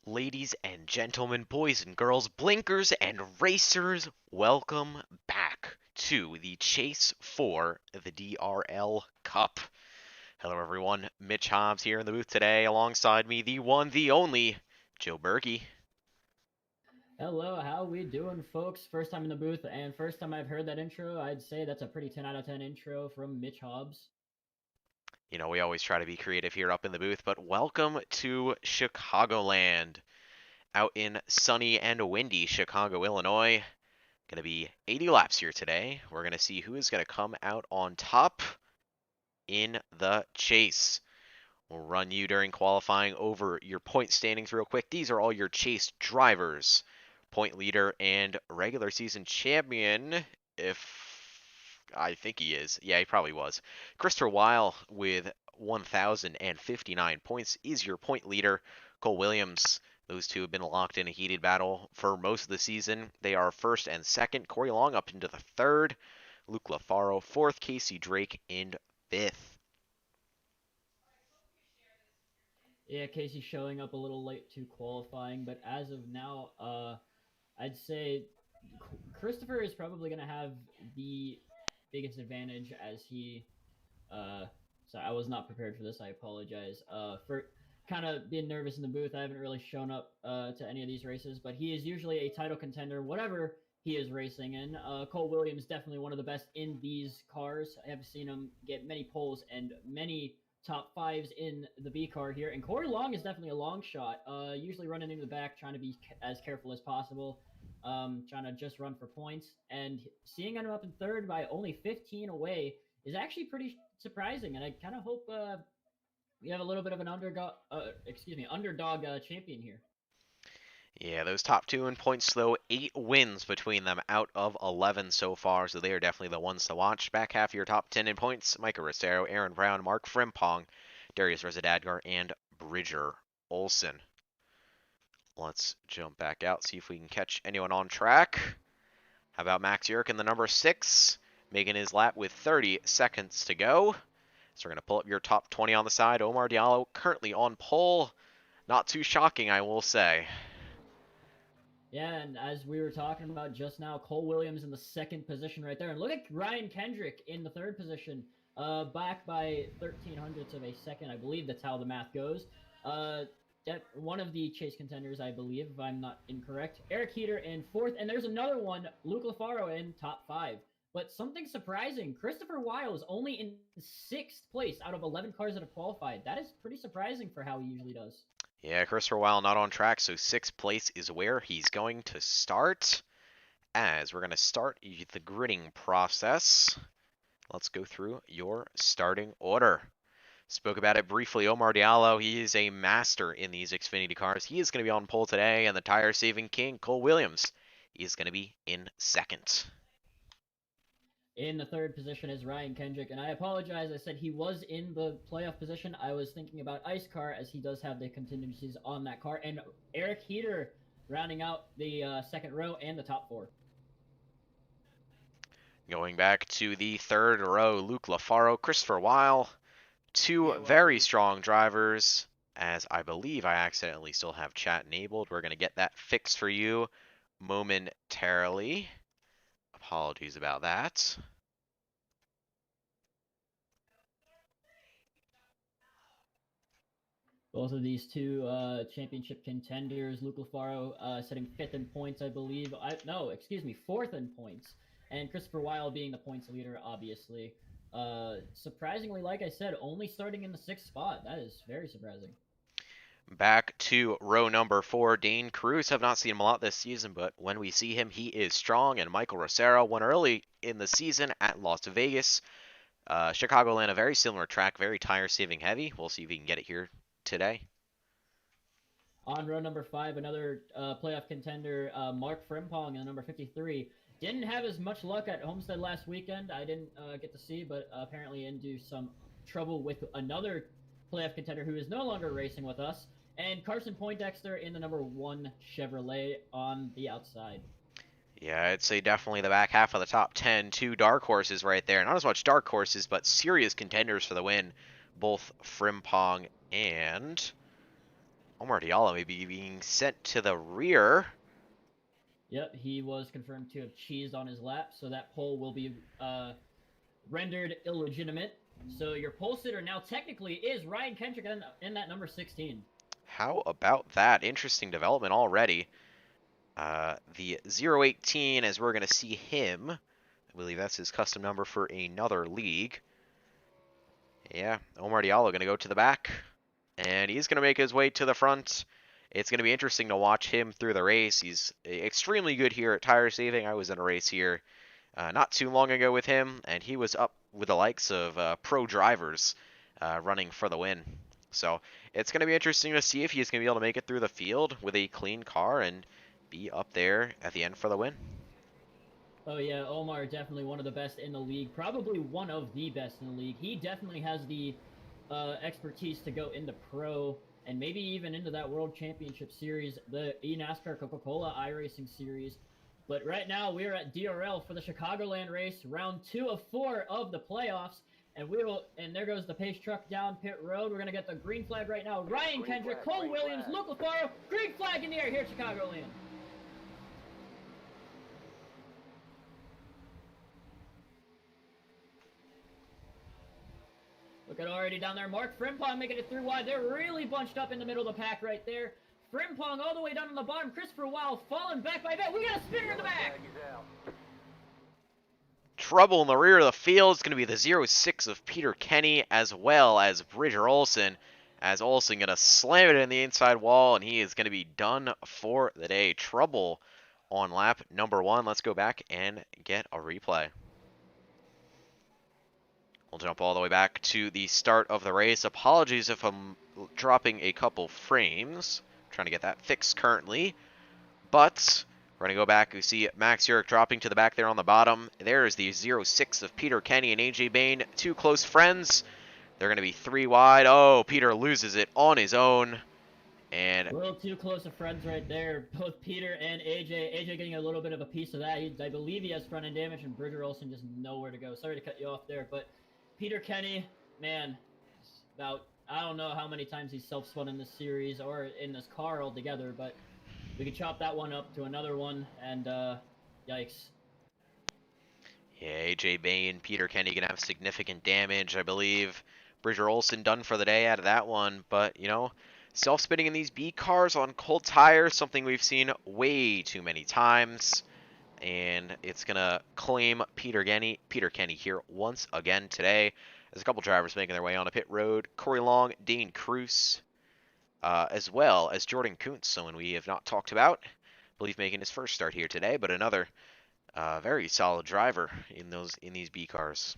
Ladies and gentlemen, boys and girls, blinkers and racers, welcome back to the chase for the DRL Cup. Hello everyone, Mitch Hobbs here in the booth today, alongside me, the one, the only, Joe Berkey. Hello, how we doing, folks? First time in the booth, and first time I've heard that intro. I'd say that's a pretty 10 out of 10 intro from Mitch Hobbs. You know, we always try to be creative here up in the booth, but welcome to Chicagoland, out in sunny and windy Chicago, Illinois. Going to be 80 laps here today. We're going to see who is going to come out on top in the chase. We'll run you during qualifying over your point standings real quick. These are all your chase drivers. Point leader and regular season champion, if I think he is. Yeah, he probably was. Christopher Weil with 1,059 points is your point leader. Cole Williams, those two have been locked in a heated battle for most of the season. They are first and second. Corey Long up into the third. Luke LaFaro fourth. Casey Drake in fifth. Yeah, Casey showing up a little late to qualifying, but as of now, I'd say Christopher is probably going to have the biggest advantage as he. Uh, sorry, I was not prepared for this. I apologize. For kind of being nervous in the booth, I haven't really shown up to any of these races, but he is usually a title contender, whatever he is racing in. Cole Williams definitely one of the best in these cars. I have seen him get many poles and many top fives in the B car here. And Corey Long is definitely a long shot. Usually running into the back, trying to be as careful as possible. Trying to just run for points. And seeing him up in third by only 15 away is actually pretty surprising. And I kind of hope we have a little bit of an underdog champion here. Yeah, those top two in points, though, 8 wins between them out of 11 so far, so they are definitely the ones to watch. Back half of your top 10 in points, Micah Rosero, Aaron Brown, Mark Frimpong, Darius Rezadadgar, and Bridger Olson. Let's jump back out, see if we can catch anyone on track. How about Max Yerkin, the number 6, making his lap with 30 seconds to go. So we're going to pull up your top 20 on the side. Omar Diallo currently on pole. Not too shocking, I will say. Yeah, and as we were talking about just now, Cole Williams in the second position right there. And look at Ryan Kendrick in the third position, back by 1300ths of a second. I believe that's how the math goes. One of the chase contenders, I believe, if I'm not incorrect. Eric Heater in fourth, and there's another one, Luke LaFaro in top 5. But something surprising, Christopher Weil is only in sixth place out of 11 cars that have qualified. That is pretty surprising for how he usually does. Yeah, Christopher Weil not on track, so 6th place is where he's going to start. As we're going to start the gridding process, let's go through your starting order. Spoke about it briefly. Omar Diallo, he is a master in these Xfinity cars. He is going to be on pole today, and the tire-saving king, Cole Williams, is going to be in second. In the third position is Ryan Kendrick, and I apologize. I said he was in the playoff position. I was thinking about Ice Car, as he does have the contingencies on that car. And Eric Heater rounding out the second row and the top 4. Going back to the third row, Luke LaFaro, Christopher Weil, two very strong drivers. As I believe I accidentally still have chat enabled. We're going to get that fixed for you momentarily. Apologies about that. Both of these two championship contenders, Luke LaFaro setting 5th in points, I believe. No, excuse me, 4th in points. And Christopher Weil being the points leader, obviously. Surprisingly, like I said, only starting in the 6th spot. That is very surprising. Back to row number 4, Dane Cruz. Have not seen him a lot this season, but when we see him, he is strong. And Michael Rosero won early in the season at Las Vegas. Chicagoland, a very similar track, very tire-saving heavy. We'll see if he can get it here today. On row number 5, another playoff contender, Mark Frimpong in the number 53. Didn't have as much luck at Homestead last weekend. I didn't get to see, but apparently into some trouble with another playoff contender who is no longer racing with us. And Carson Poindexter in the number 1 Chevrolet on the outside. Yeah, I'd say definitely the back half of the top 10. Two dark horses right there. Not as much dark horses, but serious contenders for the win. Both Frimpong and Omar Diallo may be being sent to the rear. Yep, he was confirmed to have cheesed on his lap, so that pole will be rendered illegitimate. So your pole sitter now technically is Ryan Kendrick in that number 16. How about that? Interesting development already. The 018, as we're going to see him, I believe that's his custom number for another league. Yeah, Omar Diallo going to go to the back, and he's going to make his way to the front. It's going to be interesting to watch him through the race. He's extremely good here at tire saving. I was in a race here not too long ago with him, and he was up with the likes of pro drivers running for the win. So it's going to be interesting to see if he's going to be able to make it through the field with a clean car and be up there at the end for the win. Oh yeah, Omar definitely one of the best in the league, probably one of the best in the league. He definitely has the expertise to go into pro and maybe even into that World Championship Series, the eNASCAR Coca-Cola iRacing Series. But right now we are at DRL for the Chicagoland race, round 2 of 4 of the playoffs, and there goes the pace truck down pit road. We're gonna get the green flag right now. Ryan Kendrick, Cole Williams, Luke LaFaro, green flag in the air here at Chicagoland. Look at already down there. Mark Frimpong making it through wide. They're really bunched up in the middle of the pack right there. Frimpong all the way down on the bottom. Christopher Weil falling back by a bit. We got a spinner in the back. Trouble in the rear of the field is going to be the 0-6 of Peter Kenny as well as Bridger Olson. As Olson going to slam it in the inside wall, and he is going to be done for the day. Trouble on lap number 1. Let's go back and get a replay. We'll jump all the way back to the start of the race. Apologies if I'm dropping a couple frames. I'm trying to get that fixed currently. But we're going to go back. We see Max Urich dropping to the back there on the bottom. There's the 0-6 of Peter Kenny and AJ Bain. Two close friends. They're going to be 3 wide. Oh, Peter loses it on his own. And a little too close of friends right there. Both Peter and AJ. AJ getting a little bit of a piece of that. I believe he has front end damage, and Bridger Olson just nowhere to go. Sorry to cut you off there, but Peter Kenny, man, about I don't know how many times he's self-spun in this series or in this car altogether, but we could chop that one up to another one, and yikes. yeah, AJ Bain, Peter Kenny gonna have significant damage, I believe. Bridger Olson done for the day out of that one, but you know, self-spinning in these B cars on cold tires, something we've seen way too many times. And it's going to claim Peter Kenny here once again today. There's a couple drivers making their way on a pit road. Corey Long, Dane Cruz, as well as Jordan Kuntz, someone we have not talked about. I believe making his first start here today, but another very solid driver in these B cars.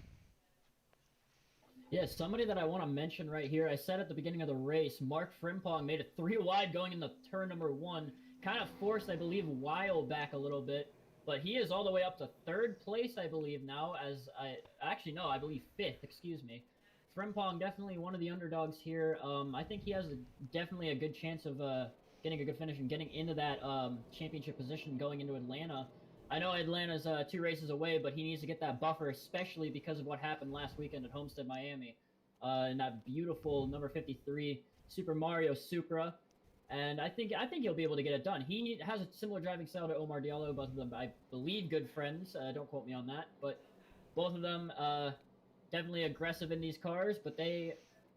Yeah, somebody that I want to mention right here. I said at the beginning of the race, Mark Frimpong made it 3 wide going into turn number 1. Kind of forced, I believe, Weil back a little bit. But he is all the way up to 3rd place, I believe, now. I believe 5th, excuse me. Frimpong, definitely one of the underdogs here. I think he has definitely a good chance of getting a good finish and getting into that championship position going into Atlanta. I know Atlanta's 2 races away, but he needs to get that buffer, especially because of what happened last weekend at Homestead, Miami. In that beautiful number 53 Super Mario Supra. And I think he'll be able to get it done. He has a similar driving style to Omar Diallo. Both of them, I believe, good friends. Don't quote me on that, but both of them definitely aggressive in these cars. But they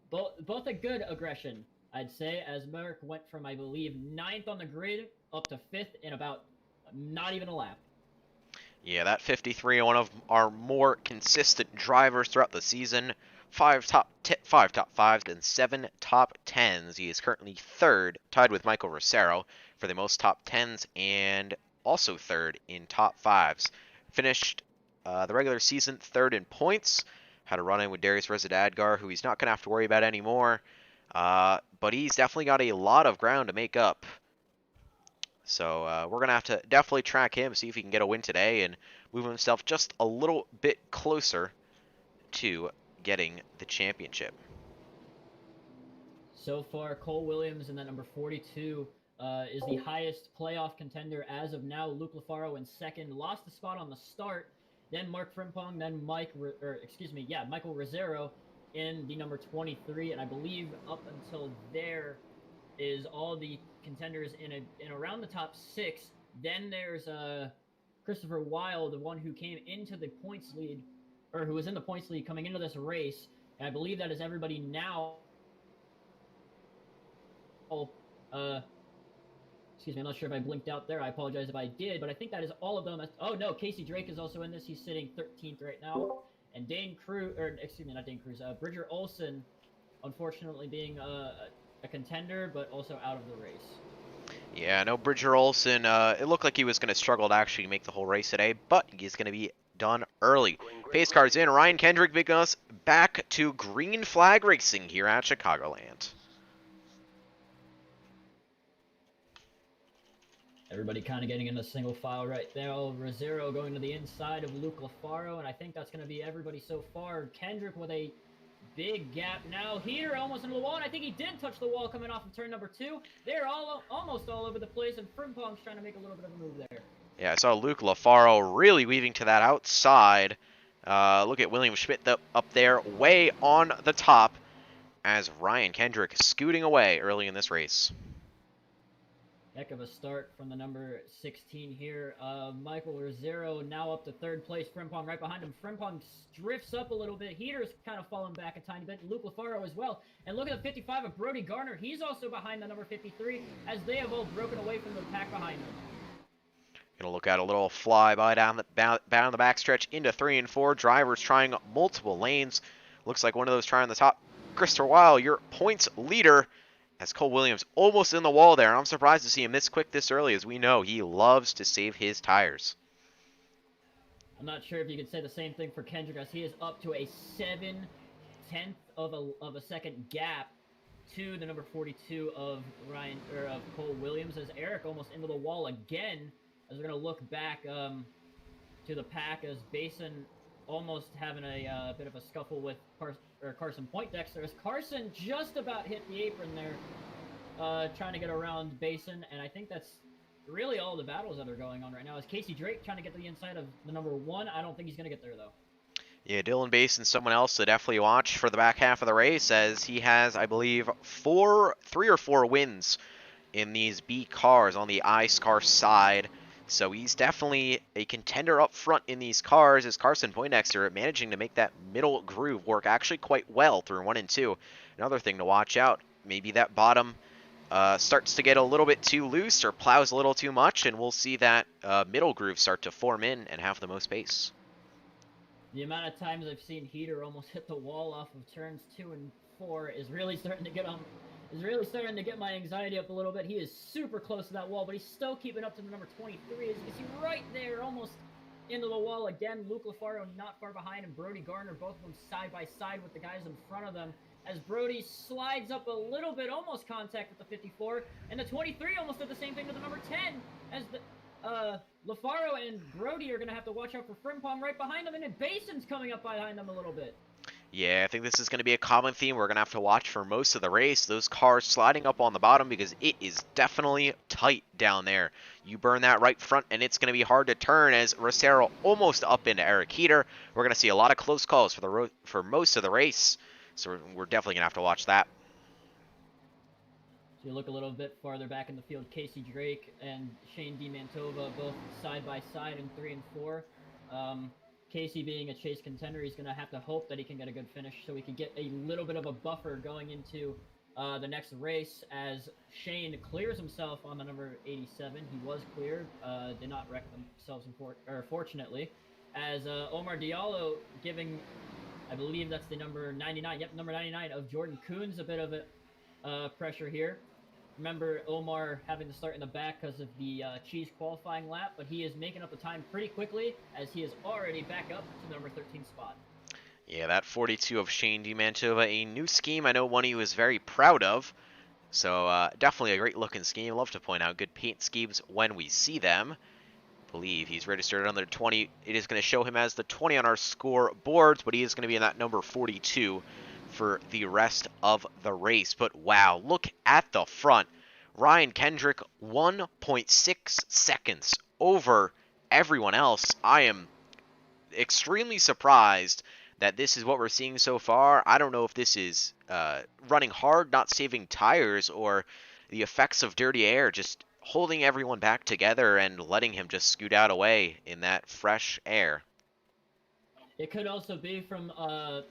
both a good aggression, I'd say. As Merrick went from, I believe, 9th on the grid up to 5th in about not even a lap. Yeah, that 53, one of our more consistent drivers throughout the season. 5 top 5s and 7 top 10s. He is currently 3rd, tied with Michael Rosero for the most top 10s, and also 3rd in top 5s. Finished the regular season 3rd in points. Had a run-in with Darius Rezadadgar, who he's not going to have to worry about anymore. But he's definitely got a lot of ground to make up. So we're going to have to definitely track him, see if he can get a win today, and move himself just a little bit closer to getting the championship. So far, Cole Williams in that number 42 is the highest playoff contender as of now. Luke LaFaro in 2nd, lost the spot on the start. Then Mark Frimpong, then Michael Rosero in the number 23, and I believe up until there, is all the contenders in around the top 6. Then there's Christopher Weil, the one who came into the points lead, or who was in the points lead coming into this race. And I believe that is everybody now. Uh, Excuse me, I'm not sure if I blinked out there. I apologize if I did, but I think that is all of them. Oh no, Casey Drake is also in this. He's sitting 13th right now. And Dane Cruz, or excuse me, not Dane Cruz, Bridger Olson, unfortunately being a contender, but also out of the race. Yeah, no, Bridger Olson, it looked like he was going to struggle to actually make the whole race today, but he's going to be done early. Pace cars in, Ryan Kendrick bringing us back to green flag racing here at Chicagoland. Everybody kind of getting in a single file right there. Rosero going to the inside of Luke Lafaro, and I think that's going to be everybody so far. Kendrick with a big gap now. Here, almost into the wall, and I think he did touch the wall coming off of turn number 2. They're almost all over the place, and Frimpong's trying to make a little bit of a move there. Yeah, I saw Luke Lafaro really weaving to that outside. Look at William Schmidt up there way on the top as Ryan Kendrick scooting away early in this race. Heck of a start from the number 16 here. Michael Rosero now up to 3rd place. Frimpong right behind him. Frimpong drifts up a little bit. Heater's kind of falling back a tiny bit. Luke Lafaro as well. And look at the 55 of Brody Garner. He's also behind the number 53 as they have all broken away from the pack behind them. Gonna look at a little flyby down the backstretch into 3 and 4. Drivers trying multiple lanes. Looks like one of those trying the top. Christopher Weil, your points leader, as Cole Williams almost in the wall there. I'm surprised to see him this quick this early, as we know he loves to save his tires. I'm not sure if you could say the same thing for Kendrick, as he is up to a 7/10 of a second gap to the number 42 of Cole Williams, as Eric almost into the wall again. As we're going to look back to the pack, as Basin almost having a bit of a scuffle with Carson Poindexter, as Carson just about hit the apron there, trying to get around Basin, and I think that's really all the battles that are going on right now. Is Casey Drake trying to get to the inside of the number 1? I don't think he's going to get there, though. Yeah, Dylan Basin, someone else to definitely watch for the back half of the race, as he has, I believe, 3 or 4 wins in these B cars on the ICE car side. So he's definitely a contender up front in these cars, as Carson Poindexter managing to make that middle groove work actually quite well through 1 and 2. Another thing to watch out, maybe that bottom starts to get a little bit too loose or plows a little too much, and we'll see that middle groove start to form in and have the most pace. The amount of times I've seen Heater almost hit the wall off of turns 2 and 4 is really starting to get my anxiety up a little bit. He is super close to that wall, but he's still keeping up to the number 23. As you can see right there, almost into the wall again. Luke Lafaro not far behind, and Brody Garner, both of them side by side with the guys in front of them. As Brody slides up a little bit, almost contact with the 54, and the 23 almost did the same thing to the number 10, as the Lafaro and Brody are going to have to watch out for Frimpong right behind them, and then Basin's coming up behind them a little bit. Yeah, I think this is going to be a common theme we're going to have to watch for most of the race. Those cars sliding up on the bottom, because it is definitely tight down there. You burn that right front, and it's going to be hard to turn, as Rosero almost up into Eric Heater. We're going to see a lot of close calls for most of the race, so we're definitely going to have to watch that. So you look a little bit farther back in the field, Casey Drake and Shane DiMantova both side by side in 3 and 4. Casey being a chase contender, he's going to have to hope that he can get a good finish so he can get a little bit of a buffer going into the next race, as Shane clears himself on the number 87. He was cleared, did not wreck themselves, fortunately, as Omar Diallo giving, I believe that's the number 99, number 99 of Jordan Coons a bit of a pressure here. Remember Omar having to start in the back because of the cheese qualifying lap, but he is making up the time pretty quickly, as he is already back up to the number 13 spot. Yeah, that 42 of Shane DiMantova, a new scheme I know one he was very proud of. So definitely a great looking scheme. Love to point out good paint schemes when we see them. I believe he's registered under 20. It is going to show him as the 20 on our scoreboards, but he is going to be in that number 42 for the rest of the race. But wow, look at the front. Ryan Kendrick, 1.6 seconds over everyone else. I am extremely surprised that this is what we're seeing so far. I don't know if this is running hard, not saving tires, or the effects of dirty air just holding everyone back together and letting him just scoot out away in that fresh air. It could also be from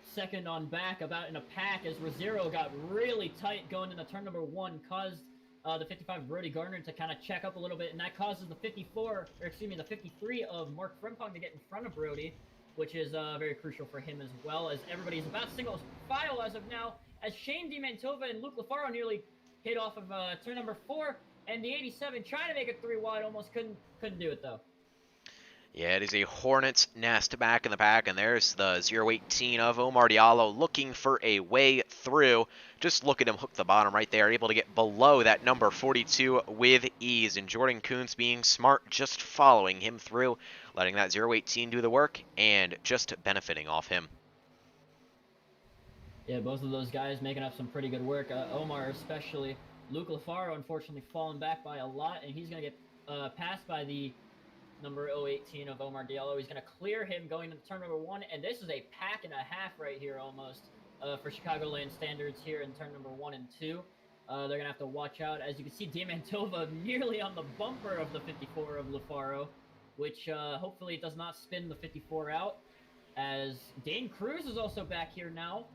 second on back, about in a pack, as Rosero got really tight going into turn number 1, caused the 55 Brody Gardner to kind of check up a little bit, and that causes the 53 of Mark Frimpong to get in front of Brody, which is very crucial for him as well, as everybody's about single file as of now, as Shane DiMantova and Luke LaFaro nearly hit off of turn number 4, and the 87 trying to make it 3 wide, almost couldn't do it though. Yeah, it is a hornet's nest back in the pack, and there's the 018 of Omar Diallo looking for a way through. Just look at him hook the bottom right there, able to get below that number 42 with ease, and Jordan Kuntz being smart, just following him through, letting that 018 do the work, and just benefiting off him. Yeah, both of those guys making up some pretty good work. Omar especially. Luke LaFaro unfortunately fallen back by a lot, and he's going to get passed by the number 018 of Omar Diallo. He's going to clear him going into turn number 1, and this is a pack and a half right here almost for Chicagoland standards here in turn number 1 and 2. They're going to have to watch out. As you can see, DiMantova nearly on the bumper of the 54 of LaFaro, which hopefully does not spin the 54 out. As Dane Cruz is also back here now,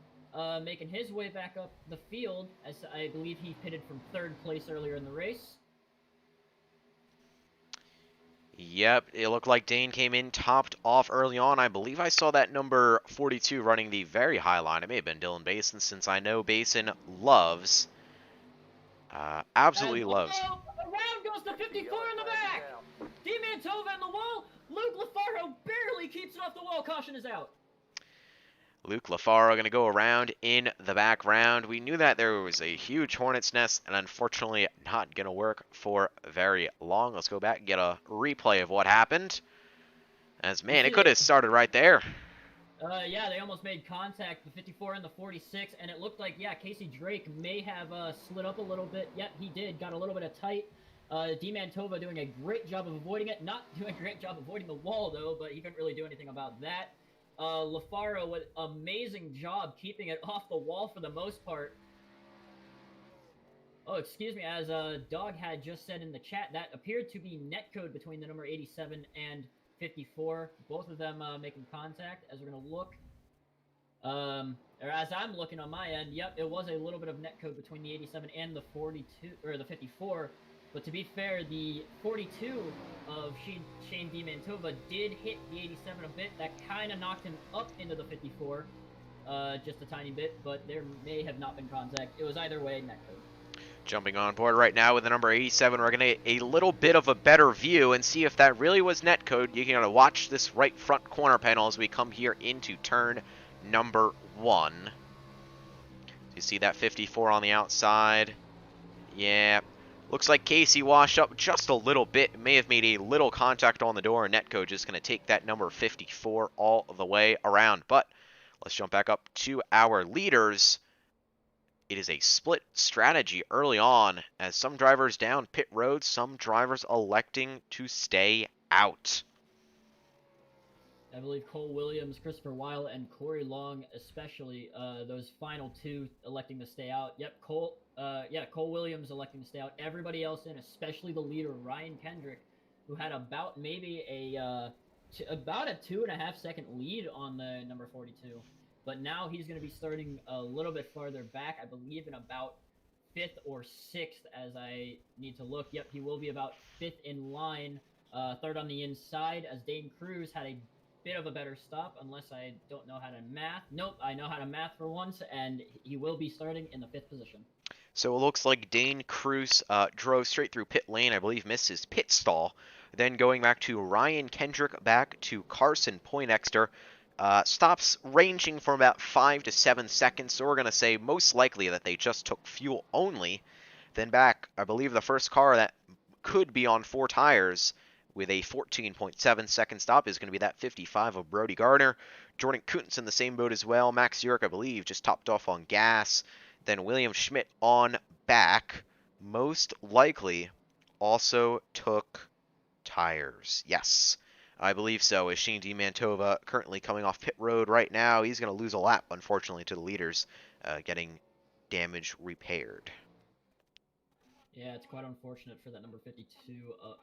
making his way back up the field, as I believe he pitted from 3rd place earlier in the race. Yep, it looked like Dane came in topped off early on. I believe I saw that number 42 running the very high line. It may have been Dylan Basin, since I know Basin loves, absolutely loves. Around goes the 54 in the back. DiMantova in the wall. Luke LaFaro barely keeps it off the wall. Caution is out. Luke LaFaro going to go around in the background. We knew that there was a huge hornet's nest, and unfortunately not going to work for very long. Let's go back and get a replay of what happened. As, man, it could have started right there. Yeah, they almost made contact, the 54 and the 46, and it looked like, yeah, Casey Drake may have slid up a little bit. Yep, he did. Got a little bit of tight. DiMantova doing a great job of avoiding it. Not doing a great job avoiding the wall, though, but he couldn't really do anything about that. LaFaro with amazing job keeping it off the wall for the most part. Oh, excuse me, as Dog had just said in the chat, that appeared to be netcode between the number 87 and 54. Both of them making contact, as we're going to look. Or as I'm looking on my end, yep, it was a little bit of netcode between the 87 and the 42, or the 54. But to be fair, the 42 of Shane DiMantova did hit the 87 a bit. That kind of knocked him up into the 54, just a tiny bit, but there may have not been contact. It was either way netcode. Jumping on board right now with the number 87, we're going to get a little bit of a better view and see if that really was netcode. You're going to watch this right front corner panel as we come here into turn number 1. You see that 54 on the outside? Yeah. Looks like Casey washed up just a little bit. May have made a little contact on the door, and netcode just going to take that number 54 all the way around. But let's jump back up to our leaders. It is a split strategy early on, as some drivers down pit road, some drivers electing to stay out. I believe Cole Williams, Christopher Weil, and Corey Long, especially those final 2 electing to stay out. Yep, Cole Williams electing to stay out. Everybody else in, especially the leader Ryan Kendrick, who had about maybe about a 2.5 second lead on the number 42. But now he's going to be starting a little bit farther back, I believe in about 5th or 6th, as I need to look. Yep, he will be about 5th in line, 3rd on the inside, as Dane Cruz had a bit of a better stop, unless I don't know how to math. Nope, I know how to math for once, and he will be starting in the 5th position. So it looks like Dane Cruz drove straight through pit lane, I believe missed his pit stall. Then going back to Ryan Kendrick, back to Carson Poindexter. Stops ranging from about 5 to 7 seconds, so we're going to say most likely that they just took fuel only. Then back, I believe the first car that could be on 4 tires with a 14.7 second stop is going to be that 55 of Brody Gardner. Jordan Kuntz in the same boat as well. Max York, I believe, just topped off on gas. Then William Schmidt on back, most likely also took tires. Yes, I believe so. As Shane DiMantova currently coming off pit road right now, he's going to lose a lap, unfortunately, to the leaders, getting damage repaired. Yeah, it's quite unfortunate for that number 52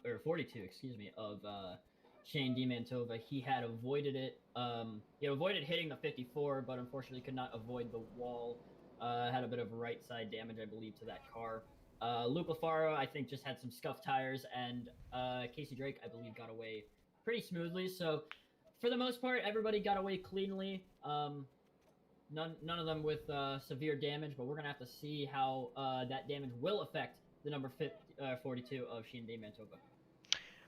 or 42, excuse me, of Shane DiMantova. He had avoided it. He avoided hitting the 54, but unfortunately could not avoid the wall. Had a bit of right side damage, I believe, to that car. Luke Lafaro, I think, just had some scuffed tires, and Casey Drake, I believe, got away pretty smoothly. So, for the most part, everybody got away cleanly. None of them with severe damage, but we're gonna have to see how that damage will affect the number 42 of Sheen Mantova.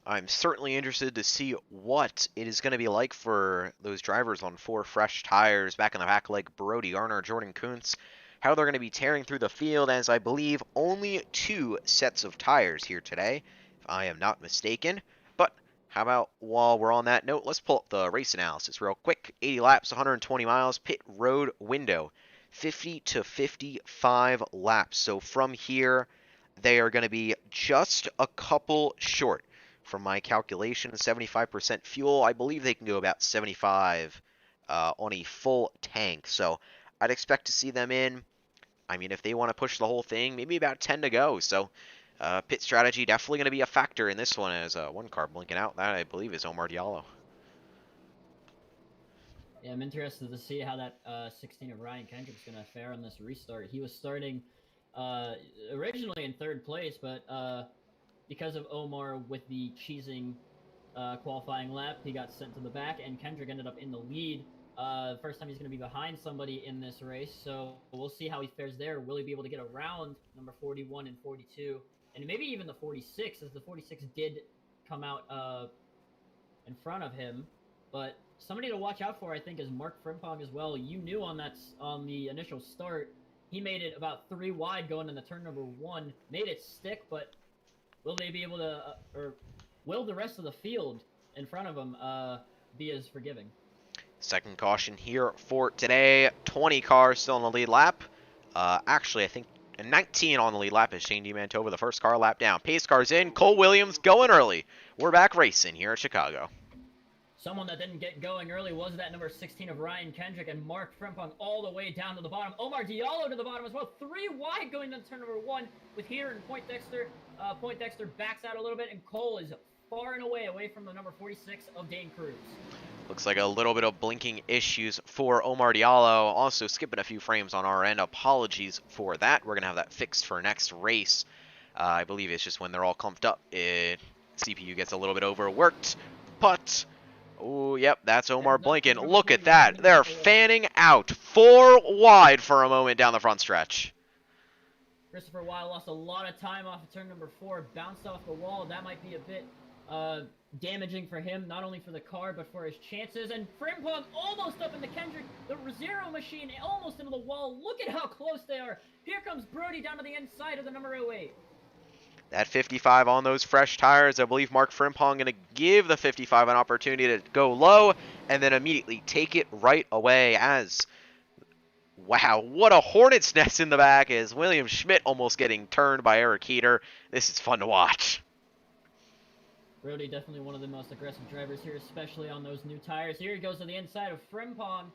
I'm certainly interested to see what it is going to be like for those drivers on 4 fresh tires back in the back, like Brody Garner, Jordan Kuntz, how they're going to be tearing through the field, as I believe only 2 sets of tires here today, if I am not mistaken. But how about while we're on that note, let's pull up the race analysis real quick. 80 laps, 120 miles, pit road window, 50 to 55 laps. So from here, they are going to be just a couple short. From my calculation, 75% fuel. I believe they can go about 75 on a full tank. So I'd expect to see them in. I mean, if they want to push the whole thing, maybe about 10 to go. So pit strategy definitely going to be a factor in this one, as one car blinking out. That, I believe, is Omar Diallo. Yeah, I'm interested to see how that 16 of Ryan Kendrick's going to fare on this restart. He was starting originally in third place, but because of Omar with the cheesing qualifying lap, he got sent to the back, and Kendrick ended up in the lead. First time he's going to be behind somebody in this race, so we'll see how he fares there. Will he be able to get around number 41 and 42, and maybe even the 46, as the 46 did come out in front of him. But somebody to watch out for, I think, is Mark Frimpong as well. You knew on the initial start, he made it about 3 wide going into turn number 1, made it stick, but will they be able to, or will the rest of the field in front of them be as forgiving? Second caution here for today. 20 cars still on the lead lap. Actually, I think 19 on the lead lap is Shane DiMantova, the first car lap down. Pace car's in. Cole Williams going early. We're back racing here at Chicago. Someone that didn't get going early was that number 16 of Ryan Kendrick, and Mark Frimpong all the way down to the bottom. Omar Diallo to the bottom as well. 3 wide going into turn number 1 with here and Poindexter. Poindexter backs out a little bit, and Cole is far and away from the number 46 of Dane Cruz. Looks like a little bit of blinking issues for Omar Diallo. Also skipping a few frames on our end. Apologies for that. We're going to have that fixed for next race. I believe it's just when they're all clumped up. CPU gets a little bit overworked. But, oh, yep, that's Omar blinking. Look at that. They're fanning out. 4 wide for a moment down the front stretch. Christopher Weil lost a lot of time off of turn number 4. Bounced off the wall. That might be a bit damaging for him, not only for the car, but for his chances. And Frimpong almost up into Kendrick. The Zero machine almost into the wall. Look at how close they are. Here comes Brody down to the inside of the number 08. That 55 on those fresh tires. I believe Mark Frimpong going to give the 55 an opportunity to go low and then immediately take it right away as... Wow, what a hornet's nest in the back is William Schmidt almost getting turned by Eric Heater. This is fun to watch. Brody definitely one of the most aggressive drivers here, especially on those new tires. Here he goes to the inside of Frimpong,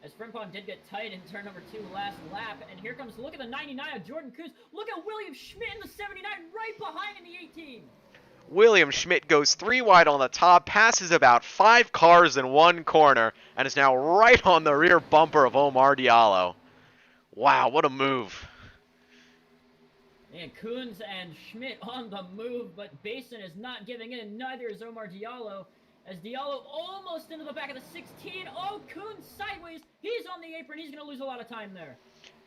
as Frimpong did get tight in turn number 2 last lap. And here comes, look at the 99 of Jordan Kuntz. Look at William Schmidt in the 79 right behind in the 18. William Schmidt goes 3 wide on the top, passes about 5 cars in one corner, and is now right on the rear bumper of Omar Diallo. Wow, what a move. And Kuntz and Schmidt on the move, but Basin is not giving in. Neither is Omar Diallo, as Diallo almost into the back of the 16. Oh, Kuntz sideways. He's on the apron. He's going to lose a lot of time there.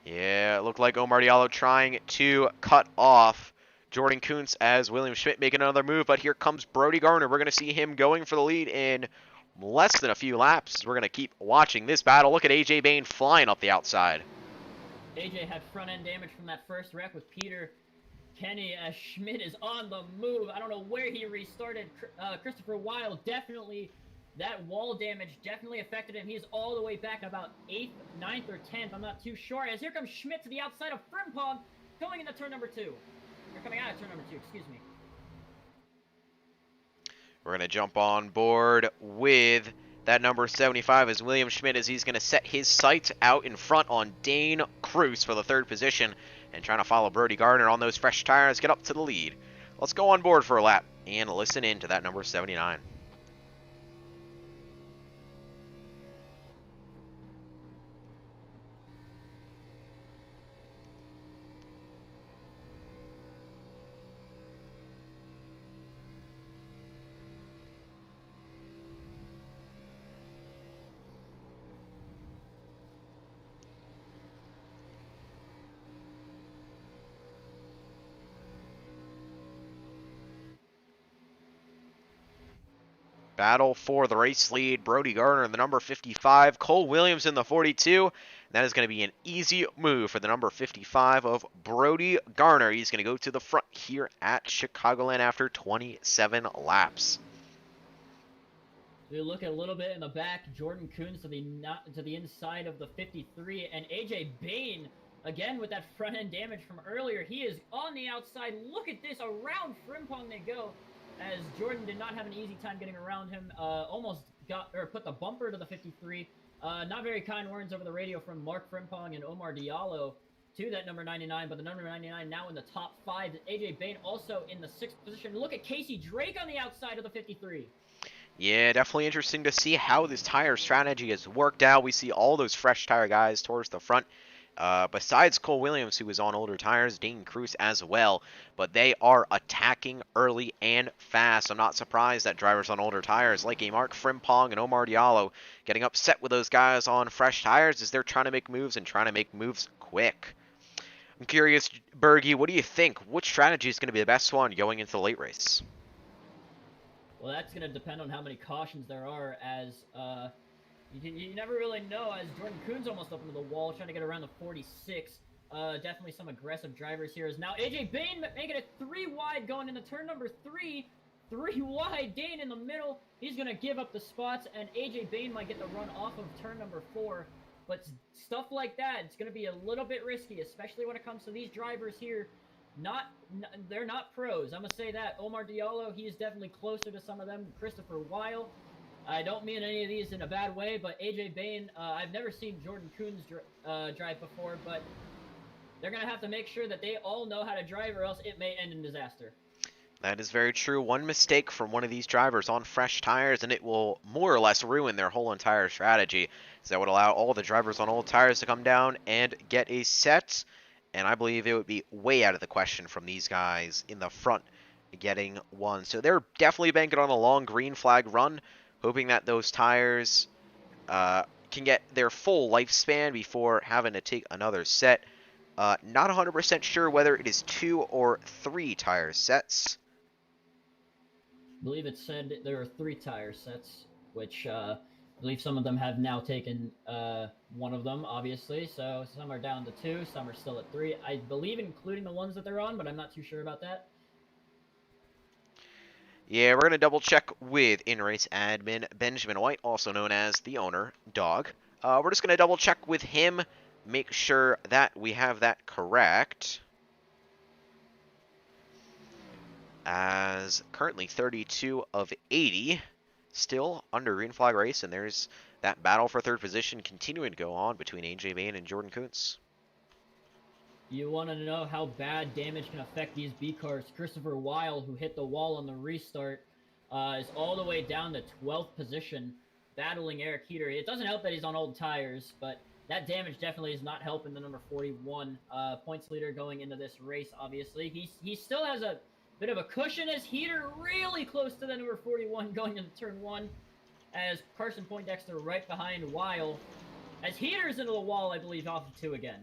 Yeah, it looked like Omar Diallo trying to cut off Jordan Kuntz as William Schmidt making another move, but here comes Brody Garner. We're going to see him going for the lead in less than a few laps. We're going to keep watching this battle. Look at AJ Bain flying up the outside. AJ had front-end damage from that first wreck with Peter Kenny, as Schmidt is on the move. I don't know where he restarted. Christopher Weil definitely, that wall damage definitely affected him. He's all the way back about 8th, 9th, or 10th. I'm not too sure. As here comes Schmidt to the outside of Frimpong, going into turn number 2. Or coming out of turn number 2, excuse me. We're going to jump on board with that number 75 is William Schmidt, as he's going to set his sights out in front on Dane Cruz for the 3rd position. and trying to follow Brody Gardner on those fresh tires, get up to the lead. Let's go on board for a lap and listen in to that number 79. Battle for the race lead. Brody Gardner in the number 55. Cole Williams in the 42. That is going to be an easy move for the number 55 of Brody Gardner. He's going to go to the front here at Chicagoland after 27 laps. We look a little bit in the back. Jordan Coons to the inside of the 53, and AJ Bain again with that front end damage from earlier. He is on the outside. Look at this, around Frimpong they go, as Jordan did not have an easy time getting around him. Almost put the bumper to the 53. Not very kind words over the radio from Mark Frimpong and Omar Diallo to that number 99, but the number 99 now in the top 5. AJ Bain also in the 6th position. Look at Casey Drake on the outside of the 53. Yeah, definitely interesting to see how this tire strategy has worked out. We see all those fresh tire guys towards the front. Besides Cole Williams, who is on older tires, Dane Cruz as well. But they are attacking early and fast. I'm not surprised that drivers on older tires, like a Mark Frimpong and Omar Diallo, getting upset with those guys on fresh tires as they're trying to make moves and trying to make moves quick. I'm curious, Bergie, what do you think? Which strategy is going to be the best one going into the late race? Well, that's going to depend on how many cautions there are, as you never really know, as Jordan Coons almost up into the wall, trying to get around the 46. Definitely some aggressive drivers here. As now AJ Bain making it 3 wide going into turn number 3. 3 wide, Dane in the middle. He's going to give up the spots, and AJ Bain might get the run off of turn number 4. But stuff like that, it's going to be a little bit risky, especially when it comes to these drivers here. They're not pros. I'm going to say that. Omar Diallo, he is definitely closer to some of them. Christopher Weil. I don't mean any of these in a bad way, but AJ Bain, I've never seen Jordan Coons drive before, but they're going to have to make sure that they all know how to drive, or else it may end in disaster. That is very true. One mistake from one of these drivers on fresh tires, and it will more or less ruin their whole entire strategy. So that would allow all the drivers on old tires to come down and get a set. And I believe it would be way out of the question from these guys in the front getting one. So they're definitely banking on a long green flag run, hoping that those tires can get their full lifespan before having to take another set. Not 100% sure whether it is 2 or 3 tire sets. I believe it said there are 3 tire sets, which I believe some of them have now taken one of them, obviously. So some are down to 2, some are still at 3. I believe including the ones that they're on, but I'm not too sure about that. Yeah, we're going to double check with in-race admin Benjamin White, also known as the owner, Dog. We're just going to double check with him, make sure that we have that correct. As currently 32 of 80, still under green flag race, and there's that battle for third position continuing to go on between AJ Bain and Jordan Kuntz. You want to know how bad damage can affect these B cars? Christopher Weil, who hit the wall on the restart, is all the way down to 12th position, battling Eric Heater. It doesn't help that he's on old tires, but that damage definitely is not helping the number 41 points leader going into this race, obviously. He still has a bit of a cushion as Heater really close to the number 41 going into turn 1, as Carson Poindexter right behind Weil. As Heater's into the wall, I believe, off of 2 again.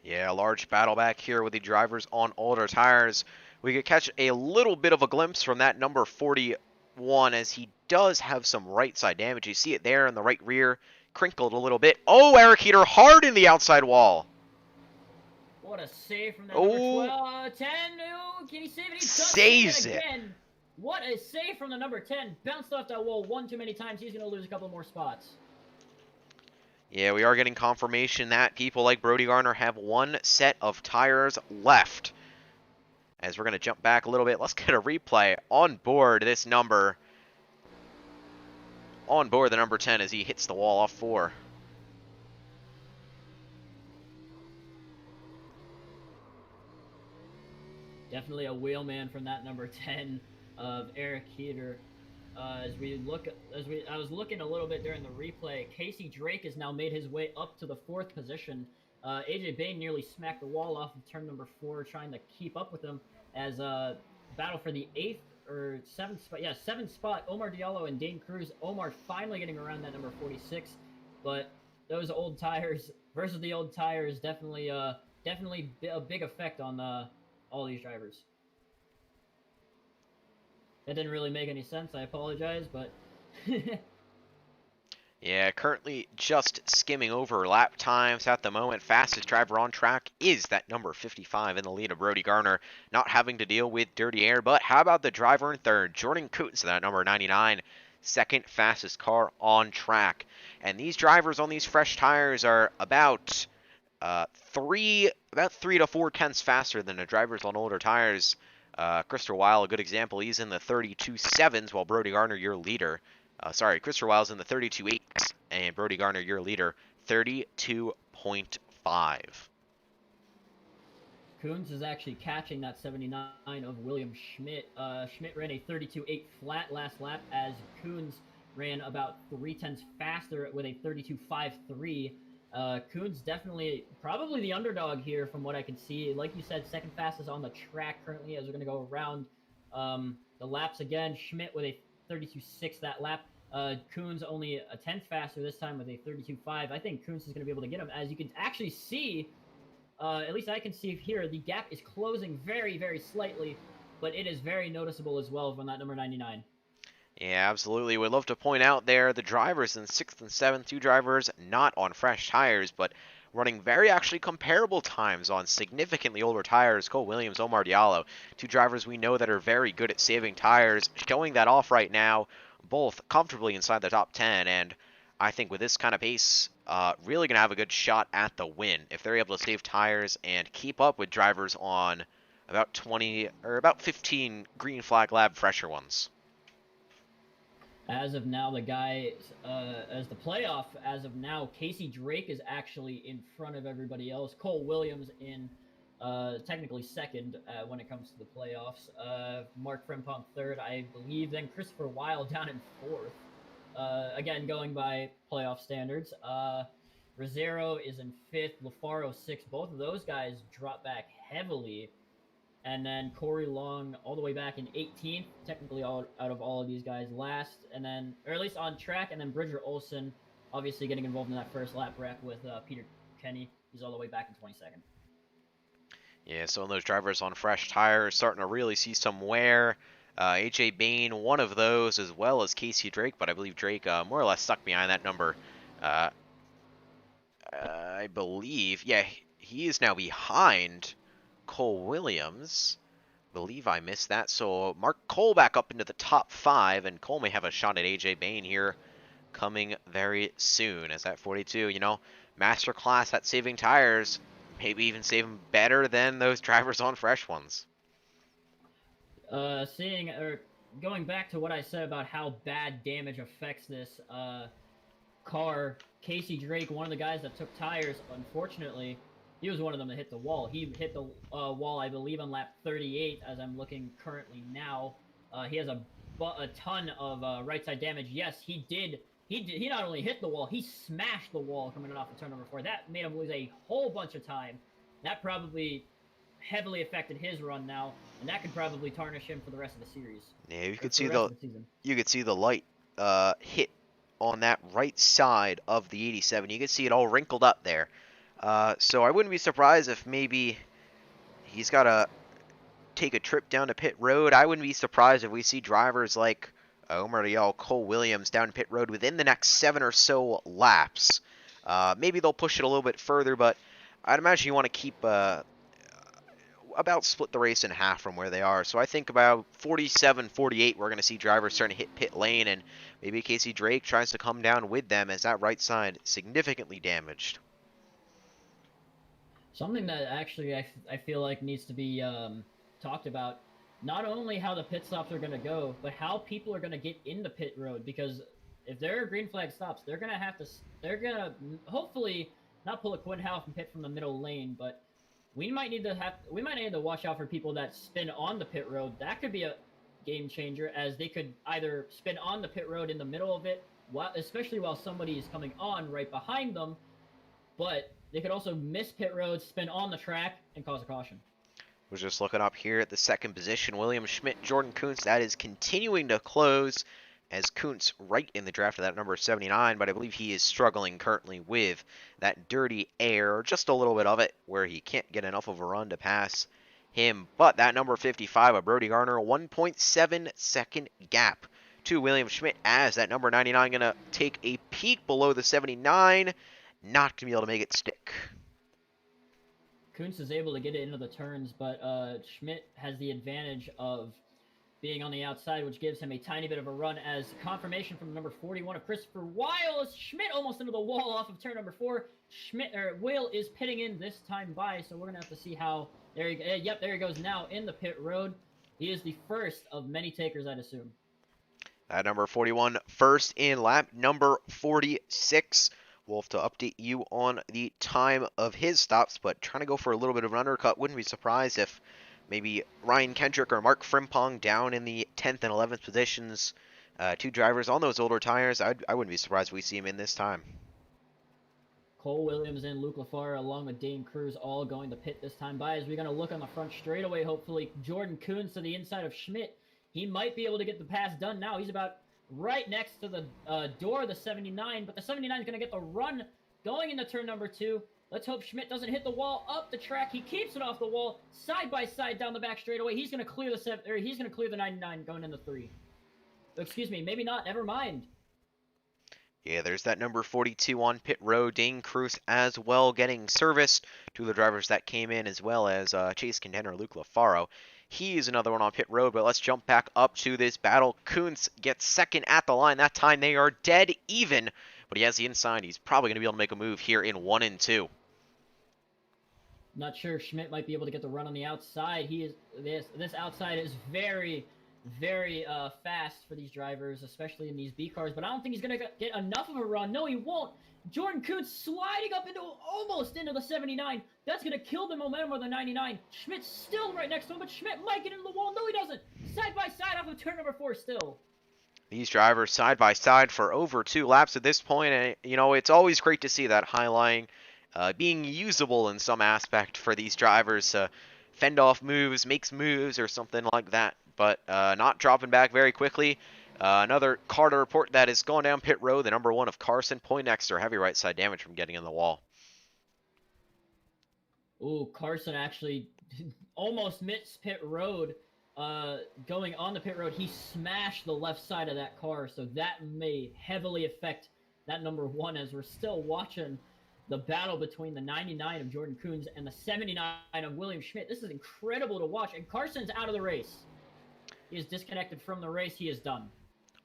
Yeah, a large battle back here with the drivers on older tires. We could catch a little bit of a glimpse from that number 41 as he does have some right side damage. You see it there in the right rear, crinkled a little bit. Oh, Eric Heater hard in the outside wall. What a save from that number 12, 10. Oh, can he save it? He does saves it again. What a save from the number 10. Bounced off that wall one too many times. He's going to lose a couple more spots. Yeah, we are getting confirmation that people like Brody Gardner have 1 set of tires left. As we're going to jump back a little bit, let's get a replay on board this number. On board the number 10 as he hits the wall off 4. Definitely a wheelman from that number 10 of Eric Heater. As we look, I was looking a little bit during the replay. Casey Drake has now made his way up to the 4th position. AJ Bain nearly smacked the wall off of turn number 4, trying to keep up with him as battle for the 8th or 7th spot. Yeah, 7th spot. Omar Diallo and Dane Cruz. Omar finally getting around that number 46, but those old tires versus the old tires definitely a big effect on all these drivers. That didn't really make any sense. I apologize, but Yeah, currently just skimming over lap times at the moment. Fastest driver on track is that number 55 in the lead of Brody Garner, not having to deal with dirty air. But how about the driver in third, Jordan Coots, that number 99, second fastest car on track. And these drivers on these fresh tires are about three to 4 tenths faster than the drivers on older tires. Christopher Weil, a good example, he's in the 32.7s, while Brody Garner, your leader. Christopher Wile's in the 32.8s, and Brody Garner, your leader, 32.5. Coons is actually catching that 79 of William Schmidt. Schmidt ran a 32.8 flat last lap as Coons ran about 3 tenths faster with a 32.53. Coons definitely probably the underdog here from what I can see. Like you said, second fastest on the track currently as we're going to go around the laps again. Schmidt with a 32.6 that lap. Coons only a tenth faster this time with a 32.5. I think Coons is going to be able to get him. As you can actually see, at least I can see here, the gap is closing very, very slightly, but it is very noticeable as well from that number 99. Yeah, absolutely. Would love to point out there the drivers in 6th and 7th, 2 drivers not on fresh tires, but running very actually comparable times on significantly older tires. Cole Williams, Omar Diallo, 2 drivers we know that are very good at saving tires, showing that off right now, both comfortably inside the top 10, and I think with this kind of pace, really going to have a good shot at the win if they're able to save tires and keep up with drivers on about 20 or about 15 green flag lab fresher ones. As of now, the guy, as the playoff, as of now, Casey Drake is actually in front of everybody else. Cole Williams in technically second when it comes to the playoffs. Mark Frempong third, I believe. Then Christopher Weil down in fourth. Again, going by playoff standards. Rosero is in fifth. LaFaro sixth. Both of those guys drop back heavily. And then Corey Long all the way back in 18th, technically out of all of these guys last, and then or at least on track, and then Bridger Olson obviously getting involved in that first lap wreck with Peter Kenny. He's all the way back in 22nd. Yeah, so those drivers on fresh tires starting to really see some wear. AJ Bain, one of those, as well as Casey Drake, but I believe Drake more or less stuck behind that number. I believe, yeah, he is now behind Cole Williams. Believe I missed that. So Mark Cole back up into the top 5, and Cole may have a shot at AJ Bain here coming very soon. As at 42, masterclass at saving tires, maybe even saving better than those drivers on fresh ones. Seeing or going back to what I said about how bad damage affects this car, Casey Drake, one of the guys that took tires, unfortunately, he was one of them that hit the wall. He hit the wall, I believe, on lap 38, as I'm looking currently now. He has a ton of right side damage. Yes, he did. He not only hit the wall, he smashed the wall coming off of turn number 4. That made him lose a whole bunch of time. That probably heavily affected his run now, and that could probably tarnish him for the rest of the series. Yeah, you could see the light hit on that right side of the 87. You could see it all wrinkled up there. So I wouldn't be surprised if maybe he's got to take a trip down to pit road. I wouldn't be surprised if we see drivers like Omar Diallo, Cole Williams down pit road within the next 7 or so laps. Maybe they'll push it a little bit further, but I'd imagine you want to keep about split the race in half from where they are. So I think about 47, 48, we're going to see drivers starting to hit pit lane, and maybe Casey Drake tries to come down with them as that right side significantly damaged. Something that actually I feel like needs to be talked about, not only how the pit stops are going to go, but how people are going to get into pit road, because if there are green flag stops, they're going to hopefully not pull a Quinn Houff and pit from the middle lane, but we might need to watch out for people that spin on the pit road. That could be a game changer, as they could either spin on the pit road in the middle of it, especially while somebody is coming on right behind them, but they could also miss pit road, spin on the track, and cause a caution. Was just looking up here at the second position. William Schmidt, Jordan Kuntz, that is continuing to close as Kuntz right in the draft of that number 79, but I believe he is struggling currently with that dirty air, just a little bit of it, where he can't get enough of a run to pass him. But that number 55 of Brody Garner, 1.7 second gap to William Schmidt, as that number 99 going to take a peek below the 79, not going to be able to make it stick. Kuntz is able to get it into the turns, but Schmidt has the advantage of being on the outside, which gives him a tiny bit of a run, as confirmation from number 41 of Christopher Weil, as Schmidt almost into the wall off of turn number 4. Will is pitting in this time by, so we're going to have to see how... There he goes now in the pit road. He is the first of many takers, I'd assume. That number 41, first in lap number 46. We'll have to update you on the time of his stops, but trying to go for a little bit of an undercut. Wouldn't be surprised if maybe Ryan Kendrick or Mark Frimpong down in the 10th and 11th positions. Two drivers on those older tires. I wouldn't be surprised if we see him in this time. Cole Williams and Luke Lafar, along with Dane Cruz, all going to pit this time by, as we're going to look on the front straightaway. Hopefully, Jordan Kuntz to the inside of Schmidt. He might be able to get the pass done now. He's about right next to the door of the 79, but the 79 is going to get the run going into turn number 2. Let's hope Schmidt doesn't hit the wall up the track. He keeps it off the wall, side by side down the back straightaway. He's going to clear the 99 going into 3. Excuse me, maybe not. Never mind. Yeah, there's that number 42 on pit road. Dane Cruz as well getting service to the drivers that came in, as well as chase contender Luke Lafaro. He is another one on pit road, but let's jump back up to this battle. Kuntz gets second at the line. That time they are dead even, but he has the inside. He's probably going to be able to make a move here in 1 and 2. Not sure if Schmidt might be able to get the run on the outside. This outside is very, very fast for these drivers, especially in these B cars, but I don't think he's going to get enough of a run. No, he won't. Jordan Kuntz sliding up almost into the 79. That's going to kill the momentum of the 99. Schmidt's still right next to him, but Schmidt might get into the wall. No, he doesn't. Side by side off of turn number 4 still. These drivers side by side for over 2 laps at this point, and it's always great to see that high-lying being usable in some aspect for these drivers to fend off moves, makes moves, or something like that, but not dropping back very quickly. Another car to report that has gone down pit road, the number 1 of Carson Poindexter, heavy right side damage from getting in the wall. Ooh, Carson actually almost missed pit road. Going on the pit road, he smashed the left side of that car, so that may heavily affect that number 1, as we're still watching the battle between the 99 of Jordan Kuntz and the 79 of William Schmidt. This is incredible to watch, and Carson's out of the race. He is disconnected from the race. He is done.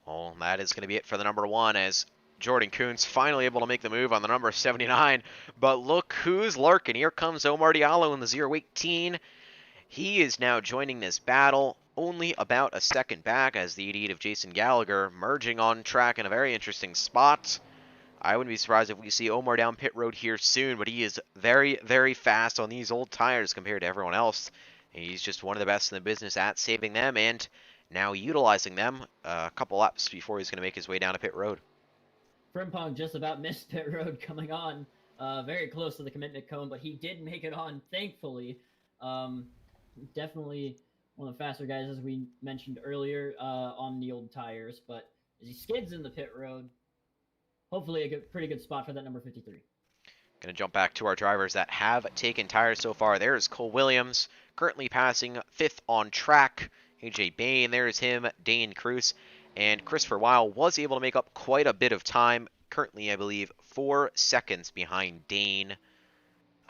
Well, that is going to be it for the number 1, as Jordan Kuntz finally able to make the move on the number 79. But look who's lurking. Here comes Omar Diallo in the 018. He is now joining this battle, only about a second back, as the 88 of Jason Gallagher merging on track in a very interesting spot. I wouldn't be surprised if we see Omar down pit road here soon, but he is very, very fast on these old tires compared to everyone else. He's just one of the best in the business at saving them and now utilizing them a couple laps before he's going to make his way down to pit road. Frimpong just about missed pit road coming on, very close to the commitment cone, but he did make it on, thankfully. Definitely one of the faster guys, as we mentioned earlier, on the old tires, but as he skids in the pit road, hopefully a pretty good spot for that number 53. Going to jump back to our drivers that have taken tires so far. There's Cole Williams, currently passing 5th on track. AJ Bain, there's him, Dane Cruz, and Christopher Weil was able to make up quite a bit of time. Currently, I believe, 4 seconds behind Dane.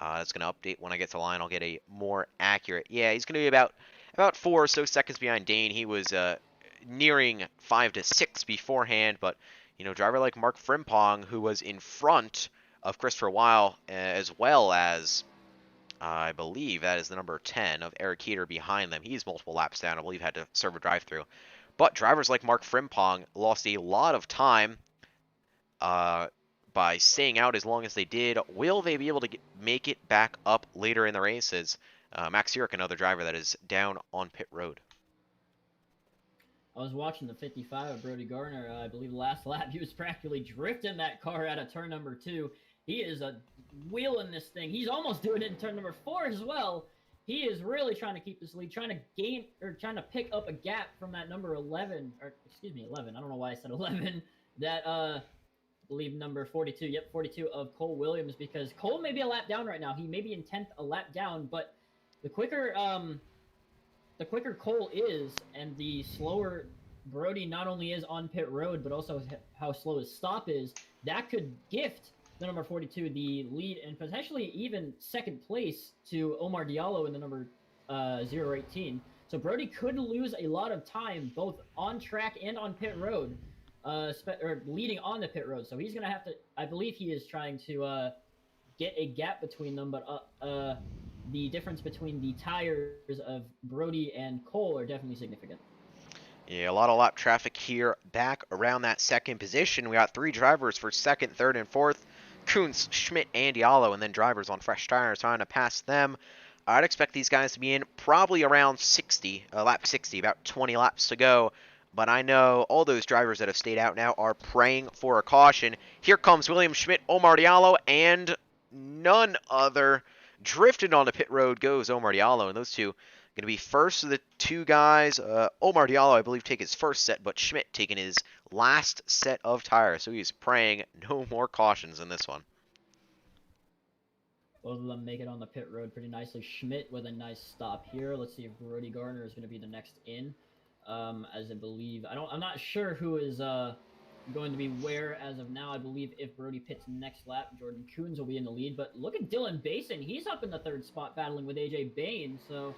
It's going to update when I get to the line. I'll get a more accurate. Yeah, he's going to be about 4 or so seconds behind Dane. He was nearing 5 to 6 beforehand, but driver like Mark Frimpong, who was in front of Christopher Weil, as well as I believe that is the number 10 of Eric Heater behind them. He's multiple laps down. I believe had to serve a drive-through. But drivers like Mark Frimpong lost a lot of time by staying out as long as they did. Will they be able to make it back up later in the races? Max Urich, another driver that is down on pit road. I was watching the 55 of Brody Garner. I believe last lap he was practically drifting that car out of turn number 2. He is a wheeling this thing. He's almost doing it in turn number 4 as well. He is really trying to keep this lead, trying to pick up a gap from that number 11, or excuse me, 11. I don't know why I said 11. That I believe number 42. Yep, 42 of Cole Williams, because Cole may be a lap down right now. He may be in 10th, a lap down, but the quicker Cole is, and the slower Brody not only is on pit road, but also how slow his stop is, that could gift the number 42 the lead and potentially even second place to Omar Diallo in the number 018. So Brody could lose a lot of time both on track and on pit road, or leading on the pit road. So he's going to have to, I believe he is trying to get a gap between them, but the difference between the tires of Brody and Cole are definitely significant. Yeah, a lot of lap traffic here back around that second position. We got 3 drivers for second, third, and fourth. Kuntz, Schmidt, and Diallo, and then drivers on fresh tires trying to pass them. I'd expect these guys to be in probably around 60, lap 60, about 20 laps to go. But I know all those drivers that have stayed out now are praying for a caution. Here comes William Schmidt, Omar Diallo, and none other. Drifted on the pit road goes Omar Diallo, and those two going to be first of the 2 guys. Omar Diallo, I believe, take his first set, but Schmidt taking his last set of tires. So he's praying no more cautions in this one. Both of them make it on the pit road pretty nicely. Schmidt with a nice stop here. Let's see if Brody Garner is going to be the next in. As I believe, I'm not sure who is going to be where as of now. I believe if Brody pits next lap, Jordan Coons will be in the lead. But look at Dylan Basin. He's up in the 3rd spot battling with AJ Bain. So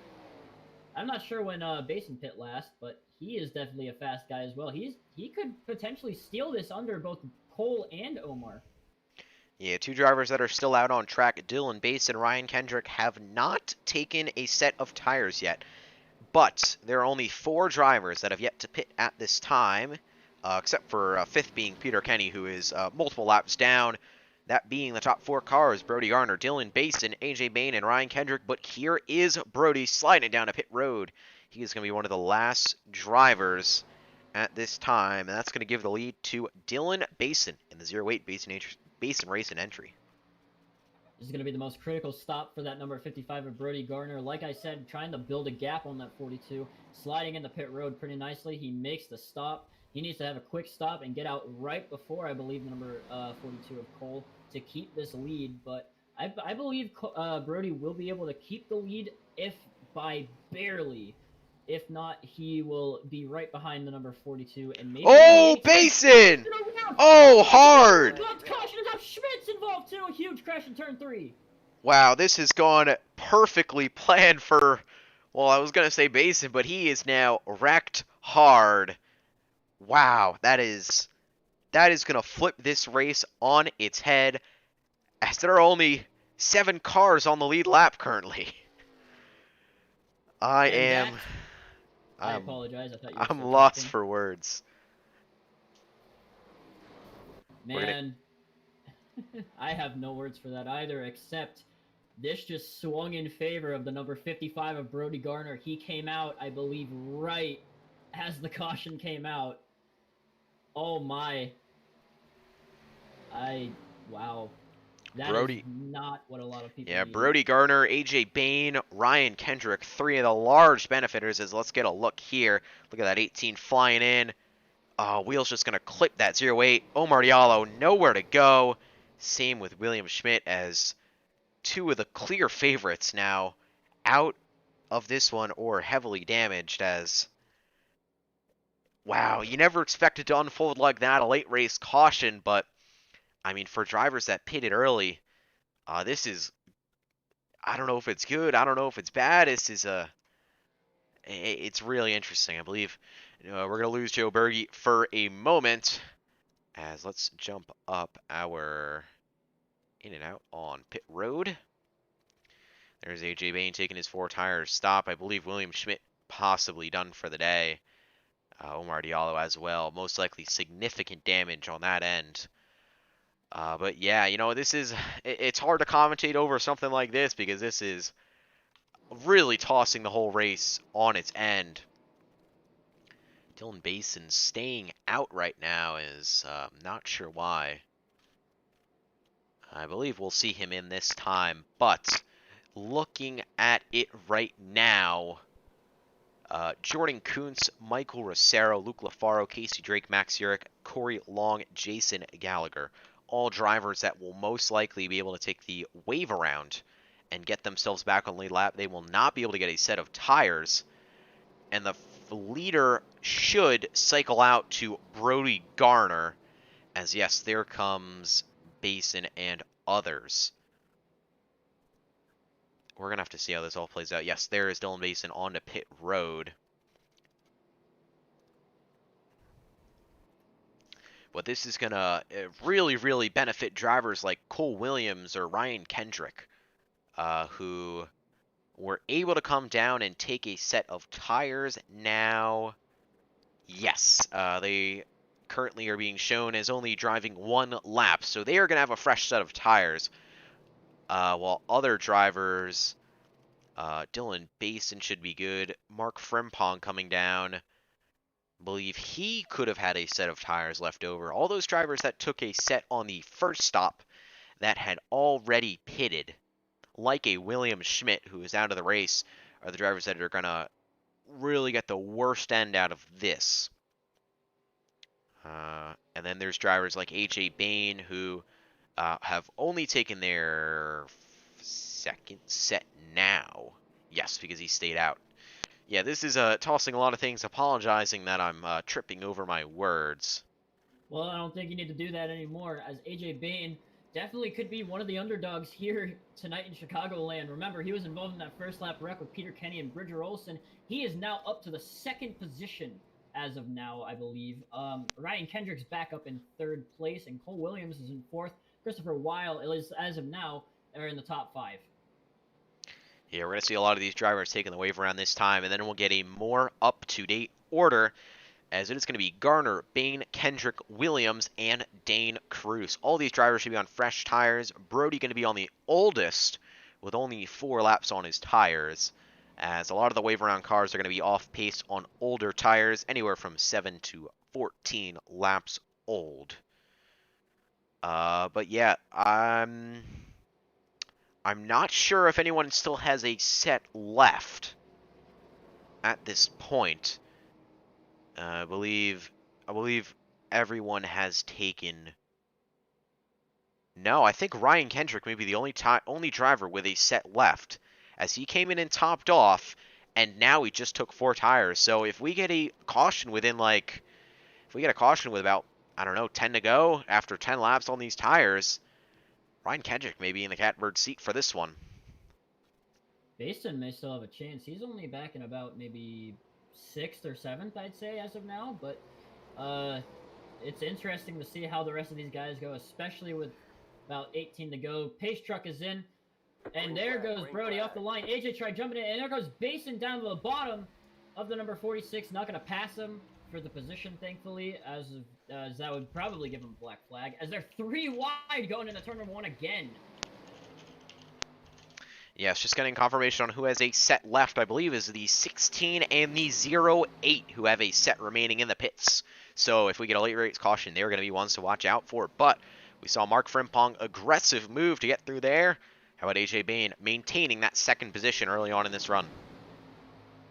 I'm not sure when Basin pit last, but he is definitely a fast guy as well. He could potentially steal this under both Cole and Omar. Yeah, 2 drivers that are still out on track. Dylan Basin and Ryan Kendrick have not taken a set of tires yet. But there are only 4 drivers that have yet to pit at this time, except for 5th being Peter Kenny, who is multiple laps down. That being the top 4 cars, Brody Garner, Dylan Basin, AJ Bain, and Ryan Kendrick. But here is Brody sliding down a pit road. He is going to be one of the last drivers at this time, and that's going to give the lead to Dylan Basin in the 08 Basin Racing entry. This is going to be the most critical stop for that number 55 of Brody Garner. Like I said, trying to build a gap on that 42, sliding in the pit road pretty nicely. He makes the stop. He needs to have a quick stop and get out right before, I believe, the number 42 of Cole to keep this lead. But I believe Brody will be able to keep the lead, if by barely. If not, he will be right behind the number 42 and maybe. Oh, Basin! Oh, hard! Caution is up. Schmidt's involved too. A huge crash in turn 3. Wow, this has gone perfectly planned for, well, I was going to say Basin, but he is now wrecked hard. Wow, that is going to flip this race on its head, as there are only 7 cars on the lead lap currently. I apologize. I thought you were I'm lost for words. Man, I have no words for that either, except this just swung in favor of the number 55 of Brody Garner. He came out, I believe, right as the caution came out. Oh my. Wow. That Brody, is not what a lot of people need. Brody Garner, AJ Bain, Ryan Kendrick, 3 of the large benefiters. As let's get a look here. Look at that 18 flying in. Wheel's just going to clip that 08. Omar Diallo, nowhere to go. Same with William Schmidt, as 2 of the clear favorites now out of this one or heavily damaged. As, wow, you never expected to unfold like that, a late race caution, but I mean, for drivers that pitted early, this is, I don't know if it's good, I don't know if it's bad. This is it's really interesting. I believe we're going to lose Joe Berge for a moment, as let's jump up our in and out on pit road. There's AJ Bain taking his 4 tires stop. I believe William Schmidt possibly done for the day. Omar Diallo as well. Most likely significant damage on that end. But yeah, it's hard to commentate over something like this because this is really tossing the whole race on its end. Dylan Basin staying out right now is not sure why. I believe we'll see him in this time, but looking at it right now, Jordan Kuntz, Michael Rosero, Luke LaFaro, Casey Drake, Max Urich, Corey Long, Jason Gallagher. All drivers that will most likely be able to take the wave around and get themselves back on lead lap. They will not be able to get a set of tires. And the leader should cycle out to Brody Garner. As yes, there comes Basin and others. We're going to have to see how this all plays out. Yes, there is Dylan Basin onto pit road. But this is going to really, really benefit drivers like Cole Williams or Ryan Kendrick, who were able to come down and take a set of tires. Now, yes, they currently are being shown as only driving one lap, so they are going to have a fresh set of tires, while other drivers, Dylan Basin should be good. Mark Frimpong coming down. Believe he could have had a set of tires left over. All those drivers that took a set on the first stop that had already pitted, like a William Schmidt who is out of the race, are the drivers that are going to really get the worst end out of this. And then there's drivers like AJ Bain who have only taken their second set now. Yes, because he stayed out. Yeah, this is tossing a lot of things, apologizing that I'm tripping over my words. Well, I don't think you need to do that anymore, as AJ Bain definitely could be one of the underdogs here tonight in Chicagoland. Remember, he was involved in that first lap wreck with Peter Kenny and Bridger Olson. He is now up to the second position as of now, I believe. Ryan Kendrick's back up in third place, and Cole Williams is in fourth. Christopher Weil is, as of now, are in the top five. Yeah, we're going to see a lot of these drivers taking the wave around this time, and then we'll get a more up-to-date order, as it is going to be Garner, Bain, Kendrick, Williams, and Dane Cruz. All these drivers should be on fresh tires. Brody going to be on the oldest, with only 4 laps on his tires, as a lot of the wave around cars are going to be off-pace on older tires, anywhere from 7 to 14 laps old. But yeah, I'm not sure if anyone still has a set left at this point. I believe everyone has taken. No, I think Ryan Kendrick may be the only driver with a set left, as he came in and topped off, and now he just took 4 tires. So if we get a caution with about, I don't know, 10 to go after 10 laps on these tires, Ryan Kendrick may be in the catbird seat for this one. Basin may still have a chance. He's only back in about maybe 6th or 7th, I'd say, as of now. But it's interesting to see how the rest of these guys go, especially with about 18 to go. Pace truck is in, and there goes Brody off the line. AJ tried jumping in, and there goes Basin down to the bottom of the number 46. Not going to pass him for the position, thankfully, as that would probably give him a black flag, as they're 3 wide going into turn number 1 again. Yes, just getting confirmation on who has a set left, I believe, is the 16 and the 08 who have a set remaining in the pits. So if we get a late race caution, they're going to be ones to watch out for. But we saw Mark Frimpong, aggressive move to get through there. How about AJ Bain maintaining that second position early on in this run?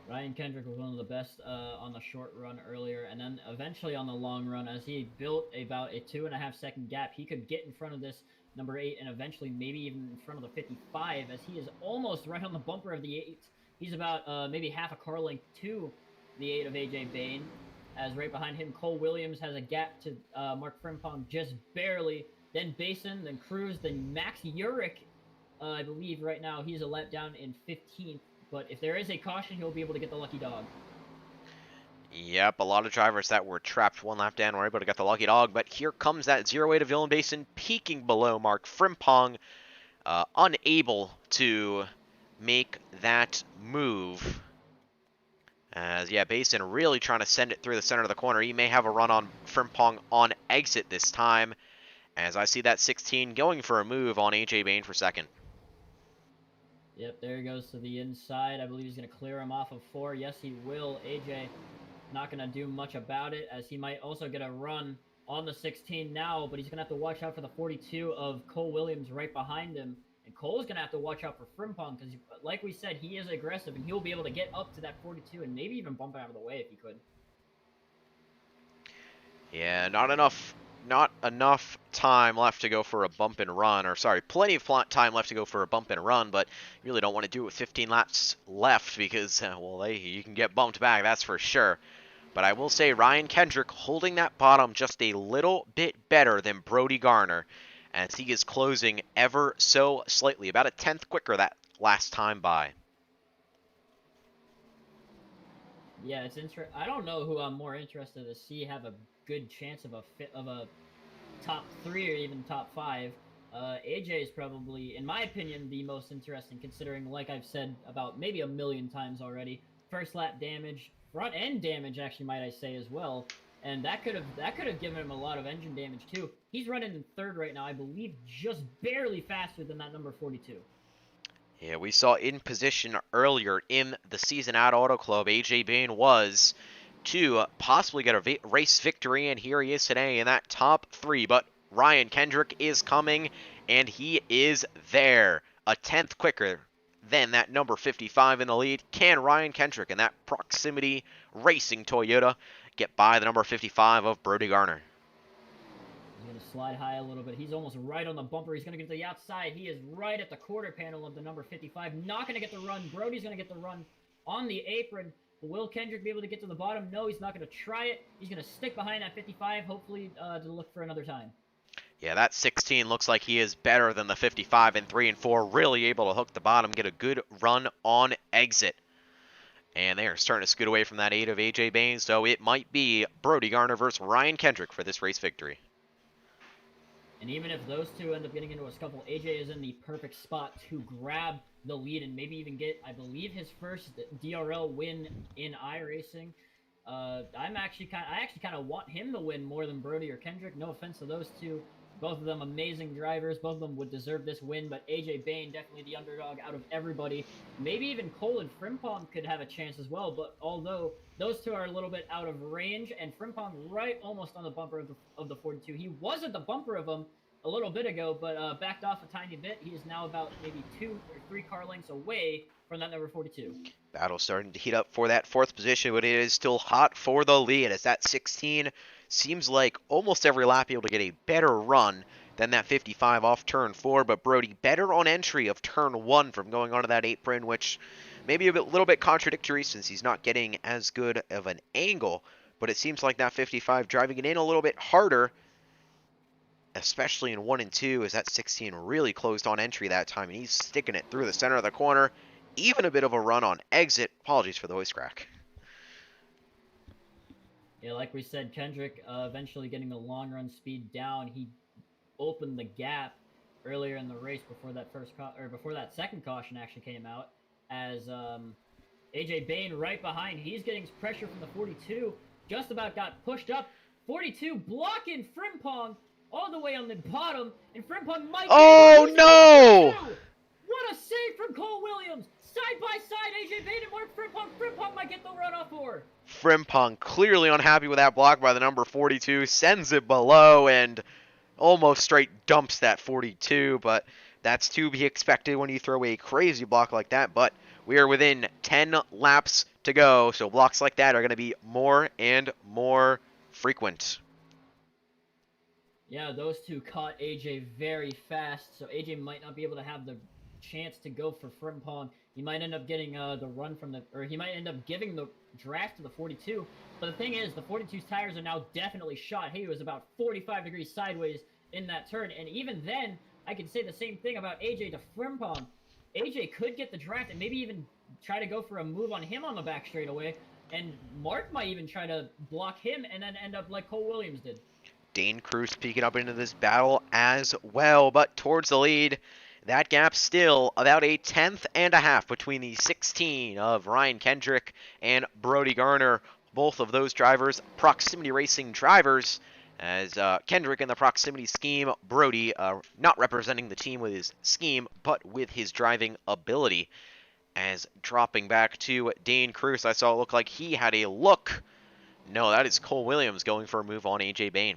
Ryan Kendrick was one of the best on the short run earlier, and then eventually on the long run, as he built about a 2.5 second gap, he could get in front of this number 8 and eventually maybe even in front of the 55, as he is almost right on the bumper of the 8. He's about maybe half a car length to the 8 of AJ Bain, as right behind him, Cole Williams has a gap to Mark Frimpong just barely. Then Basin, then Cruz, then Max Urich, I believe right now he's a letdown in 15th. But if there is a caution, he'll be able to get the lucky dog. Yep, a lot of drivers that were trapped 1 lap down were able to get the lucky dog. But here comes that 08 of Dylan Basin peaking below Mark Frimpong, unable to make that move. As, yeah, Basin really trying to send it through the center of the corner. He may have a run on Frimpong on exit this time. as I see that 16 going for a move on AJ Bain for second. Yep, there he goes to the inside. I believe he's going to clear him off of 4. Yes, he will. AJ not going to do much about it, as he might also get a run on the 16 now, but he's going to have to watch out for the 42 of Cole Williams right behind him. And Cole's going to have to watch out for Frimpong, because like we said, he is aggressive, and he'll be able to get up to that 42 and maybe even bump it out of the way if he could. Yeah, not enough time left to go for a bump and run, or sorry, plenty of time left to go for a bump and run, but you really don't want to do it with 15 laps left because, well, you can get bumped back, that's for sure. But I will say Ryan Kendrick holding that bottom just a little bit better than Brody Garner, as he is closing ever so slightly, about a 10th quicker that last time by. Yeah, it's interesting. I don't know who I'm more interested to see have a good chance of a top 3 or even top 5. AJ is probably, in my opinion, the most interesting, considering, like I've said about maybe a million times already, first lap damage, front end damage, actually, might I say as well, and that could have given him a lot of engine damage too. He's running in 3rd right now, I believe, just barely faster than that number 42. Yeah, we saw in position earlier in the season at Auto Club, AJ Bain was to possibly get a race victory, and here he is today in that top 3. But Ryan Kendrick is coming, and he is there. A 10th quicker than that number 55 in the lead. Can Ryan Kendrick and that Proximity Racing Toyota get by the number 55 of Brody Garner? He's going to slide high a little bit. He's almost right on the bumper. He's going to get to the outside. He is right at the quarter panel of the number 55. Not going to get the run. Brody's going to get the run on the apron. Will Kendrick be able to get to the bottom? No, he's not going to try it. He's going to stick behind that 55, hopefully to look for another time. Yeah, that 16 looks like he is better than the 55 in 3 and 4. Really able to hook the bottom, get a good run on exit. And they are starting to scoot away from that 8 of AJ Bain, so it might be Brody Garner versus Ryan Kendrick for this race victory. And even if those two end up getting into a scuffle, AJ is in the perfect spot to grab the lead and maybe even get, I believe, his first DRL win in iRacing. I actually kind of want him to win more than Brody or Kendrick. No offense to those two. Both of them amazing drivers. Both of them would deserve this win, but AJ Bain definitely the underdog out of everybody. Maybe even Cole and Frimpong could have a chance as well, but although those two are a little bit out of range, and Frimpong right almost on the bumper of the 42. He was at the bumper of him a little bit ago, but backed off a tiny bit. He is now about maybe 2 or 3 car lengths away from that number 42. Battle starting to heat up for that 4th position, but it is still hot for the lead as that 16 seems like almost every lap able to get a better run than that 55 off turn 4, but Brody better on entry of turn 1 from going onto that apron, which may be a little bit contradictory since he's not getting as good of an angle, but it seems like that 55 driving it in a little bit harder, especially in 1 and 2, as that 16 really closed on entry that time, and he's sticking it through the center of the corner. Even a bit of a run on exit. Apologies for the voice crack. Yeah, like we said, Kendrick eventually getting the long run speed down. He opened the gap earlier in the race before that before that second caution actually came out. As AJ Bain right behind, he's getting pressure from the 42. Just about got pushed up. 42 blocking Frimpong all the way on the bottom, and Frimpong might. Oh no! What a save from Cole Williams! Side by side, AJ Bain and Mark Frimpong. Frimpong might get the runoff for. Frimpong clearly unhappy with that block by the number 42, sends it below and almost straight dumps that 42, but that's to be expected when you throw a crazy block like that. But we are within 10 laps to go, so blocks like that are going to be more and more frequent. Yeah, those two caught AJ very fast, so AJ might not be able to have the chance to go for Frimpong. He might end up getting the run from he might end up giving the draft to the 42. But the thing is, the 42's tires are now definitely shot. He was about 45 degrees sideways in that turn, and even then, I could say the same thing about AJ to Frimpong. AJ could get the draft and maybe even try to go for a move on him on the back straightaway, and Mark might even try to block him and then end up like Cole Williams did. Dane Cruz peeking up into this battle as well, but towards the lead. That gap still about a 10th and a half between the 16 of Ryan Kendrick and Brody Garner. Both of those drivers, proximity racing drivers, As Kendrick in the proximity scheme, Brody not representing the team with his scheme, but with his driving ability. As dropping back to Dane Cruz, I saw it look like he had a look. No, that is Cole Williams going for a move on AJ Bain.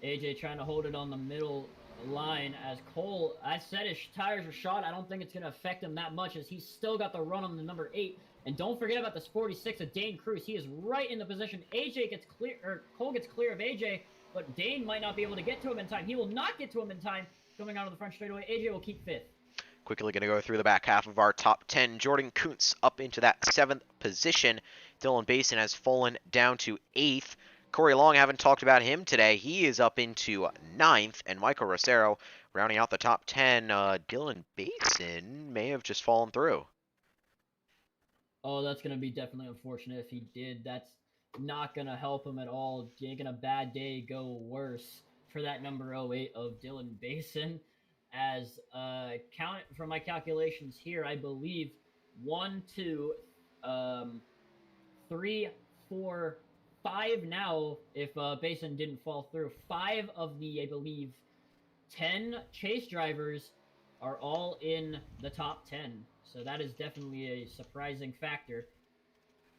AJ trying to hold it on the middle line as Cole, I said his tires are shot. I don't think it's going to affect him that much as he's still got the run on the number 8. And don't forget about this 46 of Dane Cruz. He is right in the position. AJ gets clear, or Cole gets clear of AJ, but Dane might not be able to get to him in time. He will not get to him in time coming out of the front straightaway. AJ will keep 5th. Quickly going to go through the back half of our top 10. Jordan Kuntz up into that 7th position. Dylan Basin has fallen down to 8th. Corey Long, haven't talked about him today. He is up into 9th. And Michael Rosero rounding out the top 10. Dylan Basin may have just fallen through. Oh, that's going to be definitely unfortunate if he did. That's not going to help him at all. Making a bad day go worse for that number 08 of Dylan Basin. As count from my calculations here, I believe 1, 2, 3, 4, 5 now, if Basin didn't fall through. 5 of the, I believe, 10 chase drivers are all in the top 10. So that is definitely a surprising factor.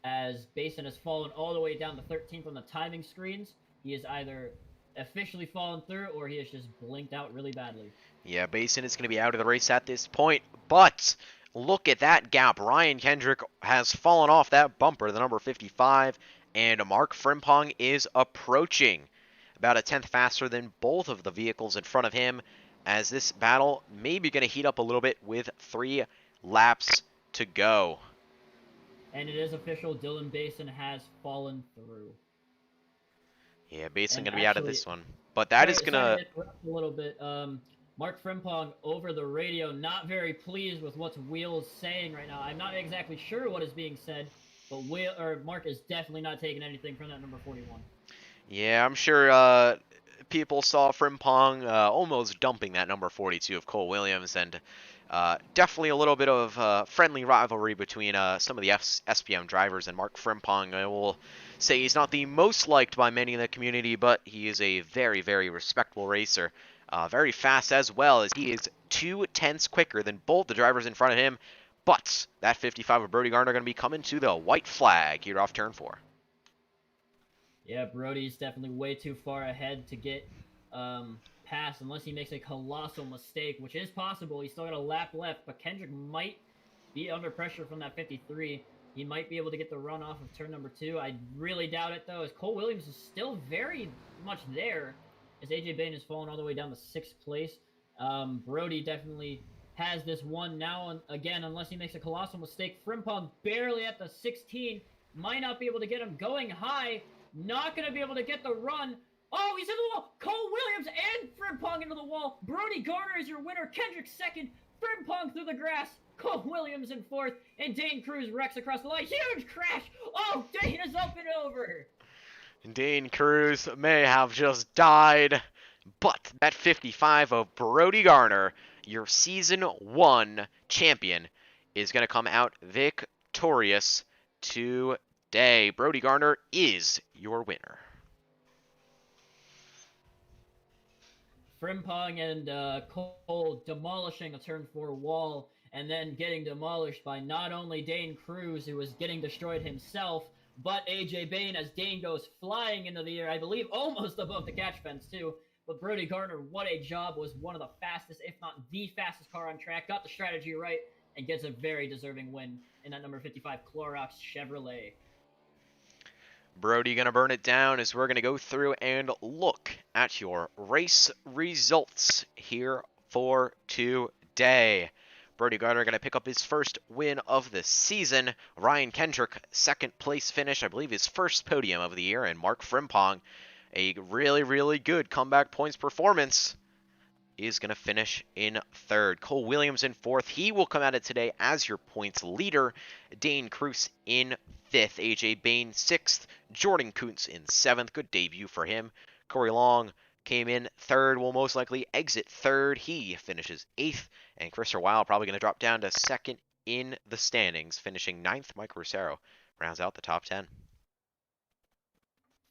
As Basin has fallen all the way down to 13th on the timing screens, he has either officially fallen through or he has just blinked out really badly. Yeah, Basin is going to be out of the race at this point, but look at that gap. Ryan Kendrick has fallen off that bumper, the number 55, and Mark Frimpong is approaching about a 10th faster than both of the vehicles in front of him, as this battle may be going to heat up a little bit with 3 laps to go. And it is official, Dylan Basin has fallen through. Yeah, Basin going to be out of this one. But that is going to... interrupt a little bit. Mark Frimpong over the radio, not very pleased with what Wheel's saying right now. I'm not exactly sure what is being said, but Mark is definitely not taking anything from that number 41. Yeah, I'm sure people saw Frimpong almost dumping that number 42 of Cole Williams, and definitely a little bit of friendly rivalry between some of the SPM drivers and Mark Frimpong. I will say he's not the most liked by many in the community, but he is a very, very respectable racer. Very fast as well, as he is 2/10 quicker than both the drivers in front of him. But that 55 of Brody Garner going to be coming to the white flag here off turn 4. Yeah, Brody's definitely way too far ahead to get past unless he makes a colossal mistake, which is possible. He's still got a lap left, but Kendrick might be under pressure from that 53. He might be able to get the run off of turn number 2. I really doubt it, though, as Cole Williams is still very much there, as AJ Bain has fallen all the way down to 6th place. Brody definitely has this one now, and again, unless he makes a colossal mistake. Frimpong barely at the 16, might not be able to get him going high, not going to be able to get the run. Oh, he's in the wall. Cole Williams and Frimpong into the wall. Brody Garner is your winner. Kendrick 2nd. Frimpong through the grass. Cole Williams in 4th. And Dane Cruz wrecks across the line. Huge crash. Oh, Dane is up and over. Dane Cruz may have just died, but that 55 of Brody Garner, your Season 1 champion, is going to come out victorious today. Brody Garner is your winner. Frimpong and Cole demolishing a turn 4 wall and then getting demolished by not only Dane Cruz, who was getting destroyed himself, but AJ Bain as Dane goes flying into the air, I believe almost above the catch fence too. But Brody Garner, what a job, was one of the fastest, if not the fastest car on track, got the strategy right, and gets a very deserving win in that number 55 Clorox Chevrolet. Brody going to burn it down as we're going to go through and look at your race results here for today. Brody Garner going to pick up his first win of the season. Ryan Kendrick, 2nd place finish, I believe his first podium of the year. And Mark Frimpong, a really, really good comeback points performance, is going to finish in 3rd. Cole Williams in 4th. He will come at it today as your points leader. Dane Cruz in 5th. AJ Bain 6th. Jordan Kuntz in 7th. Good debut for him. Corey Long came in 3rd. Will most likely exit 3rd. He finishes 8th. And Chris Weil probably going to drop down to 2nd in the standings, finishing 9th. Mike Rosero rounds out the top 10.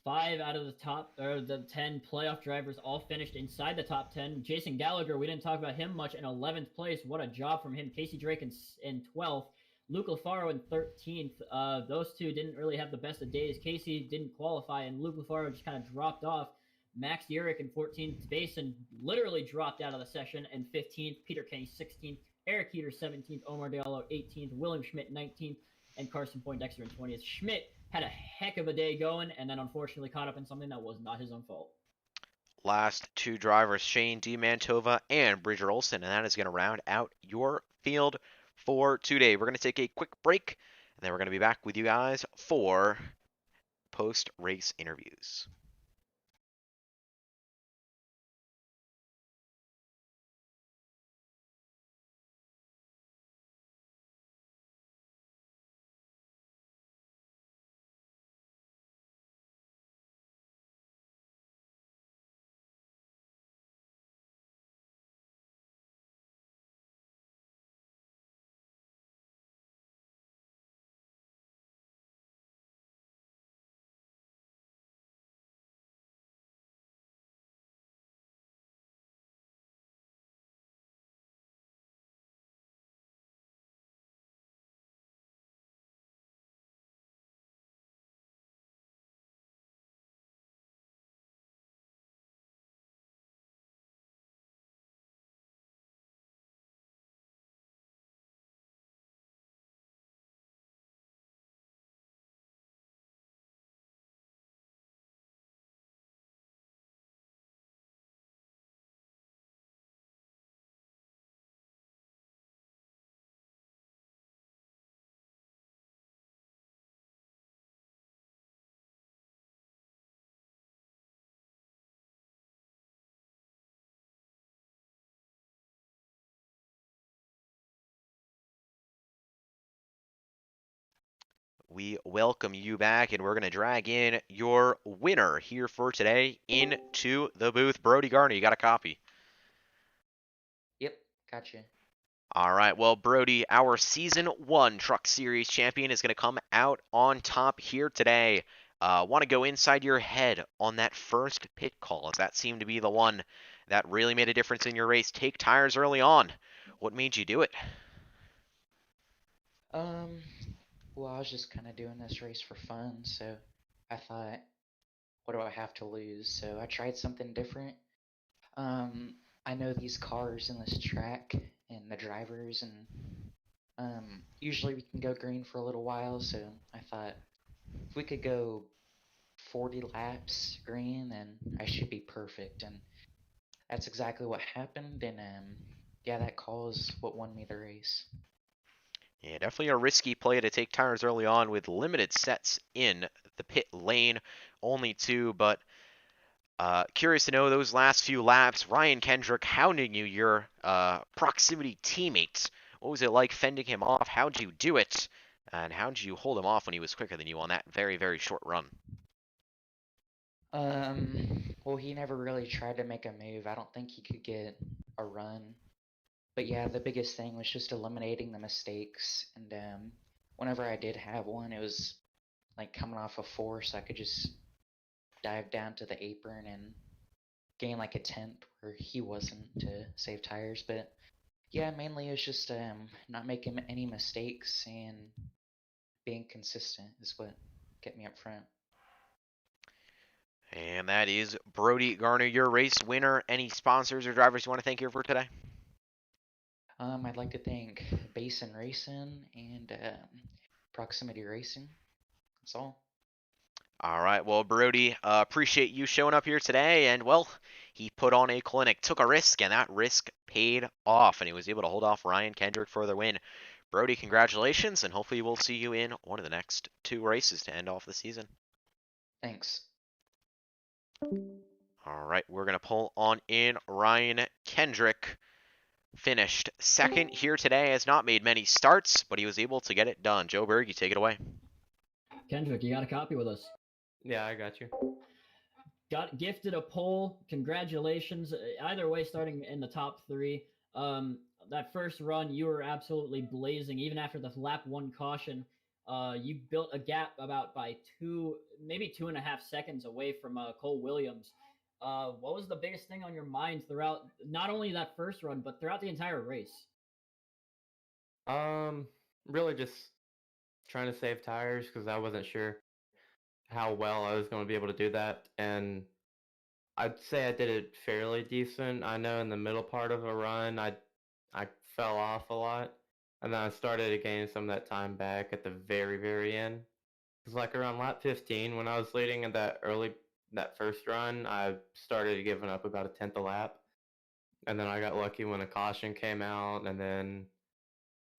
5 out of the top or the 10 playoff drivers all finished inside the top 10. Jason Gallagher, we didn't talk about him much, in 11th place. What a job from him. Casey Drake in 12th. Luke Lafaro in 13th. Those two didn't really have the best of days. Casey didn't qualify, and Luke Lafaro just kind of dropped off. Max Urich in 14th. Basin literally dropped out of the session in 15th. Peter Kenny 16th. Eric Heater 17th. Omar Diallo 18th. William Schmidt 19th. And Carson Poindexter in 20th. Schmidt had a heck of a day going, and then unfortunately caught up in something that was not his own fault. Last two drivers, Shane DeMantova and Bridger Olson, and that is going to round out your field for today. We're going to take a quick break, and then we're going to be back with you guys for post-race interviews. We welcome you back, and we're going to drag in your winner here for today into the booth. Brody Garner, you got a copy? Yep, gotcha. All right, well, Brody, our Season 1 Truck Series champion is going to come out on top here today. Want to go inside your head on that first pit call, as that seemed to be the one that really made a difference in your race. Take tires early on. What made you do it? Well, I was just kind of doing this race for fun, so I thought, what do I have to lose? So I tried something different. I know these cars in this track and the drivers, and usually we can go green for a little while, so I thought if we could go 40 laps green, then I should be perfect, and that's exactly what happened, and yeah, that call is what won me the race. Yeah, definitely a risky play to take tires early on with limited sets in the pit lane, only two, but curious to know those last few laps. Ryan Kendrick hounding you, your proximity teammates. What was it like fending him off? How'd you do it? And how'd you hold him off when he was quicker than you on that very, very short run? Well, he never really tried to make a move. I don't think he could get a run. But yeah, the biggest thing was just eliminating the mistakes. And whenever I did have one, it was like coming off a force. I could just dive down to the apron and gain like a tenth where he wasn't to save tires. But yeah, mainly it was just not making any mistakes and being consistent is what kept me up front. And that is Brody Garner, your race winner. Any sponsors or drivers you want to thank here for today? I'd like to thank Basin Racing and Proximity Racing. That's all. All right, well, Brody, appreciate you showing up here today. And, well, he put on a clinic, took a risk, and that risk paid off. And he was able to hold off Ryan Kendrick for the win. Brody, congratulations, and hopefully we'll see you in one of the next two races to end off the season. Thanks. All right, we're going to pull on in Ryan Kendrick. Finished second here today, has not made many starts, but he was able to get it done. Joe Berg, you take it away. Kendrick, you got a copy with us. Yeah, I got you. Got gifted a pole. Congratulations. Either way, starting in the top three. That first run, you were absolutely blazing, even after the lap one caution. You built a gap about by maybe 2.5 seconds away from Cole Williams. What was the biggest thing on your mind throughout not only that first run, but throughout the entire race? Um, really just trying to save tires because I wasn't sure how well I was going to be able to do that, and I'd say I did it fairly decent. I know in the middle part of a run, I fell off a lot, and then I started to gain some of that time back at the very, very end. It's like around lap 15 when I was leading in that first run, I started giving up about a tenth a lap, and then I got lucky when a caution came out, and then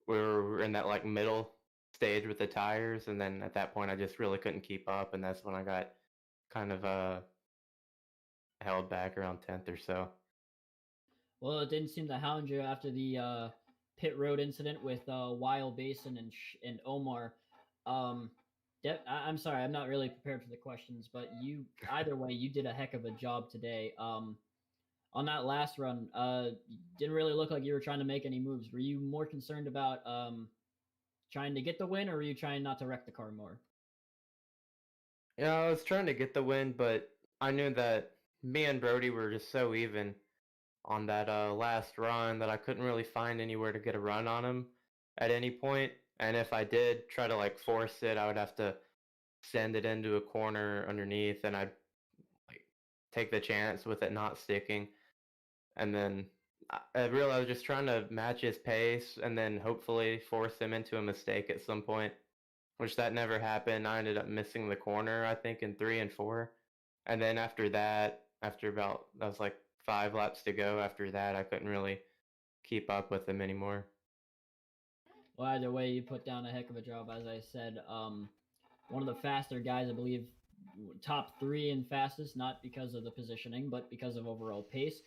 we were in that like middle stage with the tires, and then at that point I just really couldn't keep up, and that's when I got kind of held back around 10th or so. Well, it didn't seem to hound you after the pit road incident with Weil Basin and Omar. Um, I'm sorry, I'm not really prepared for the questions, but either way, you did a heck of a job today. On that last run, didn't really look like you were trying to make any moves. Were you more concerned about trying to get the win, or were you trying not to wreck the car more? Yeah, I was trying to get the win, but I knew that me and Brody were just so even on that last run that I couldn't really find anywhere to get a run on him at any point. And if I did try to like force it, I would have to send it into a corner underneath, and I'd like take the chance with it not sticking. And then I realized I was just trying to match his pace and then hopefully force him into a mistake at some point, which that never happened. I ended up missing the corner, I think, in 3 and 4. And then after that, that was like 5 laps to go. After that, I couldn't really keep up with him anymore. Well, either way, you put down a heck of a job. As I said, one of the faster guys, I believe, top three in fastest, not because of the positioning, but because of overall pace.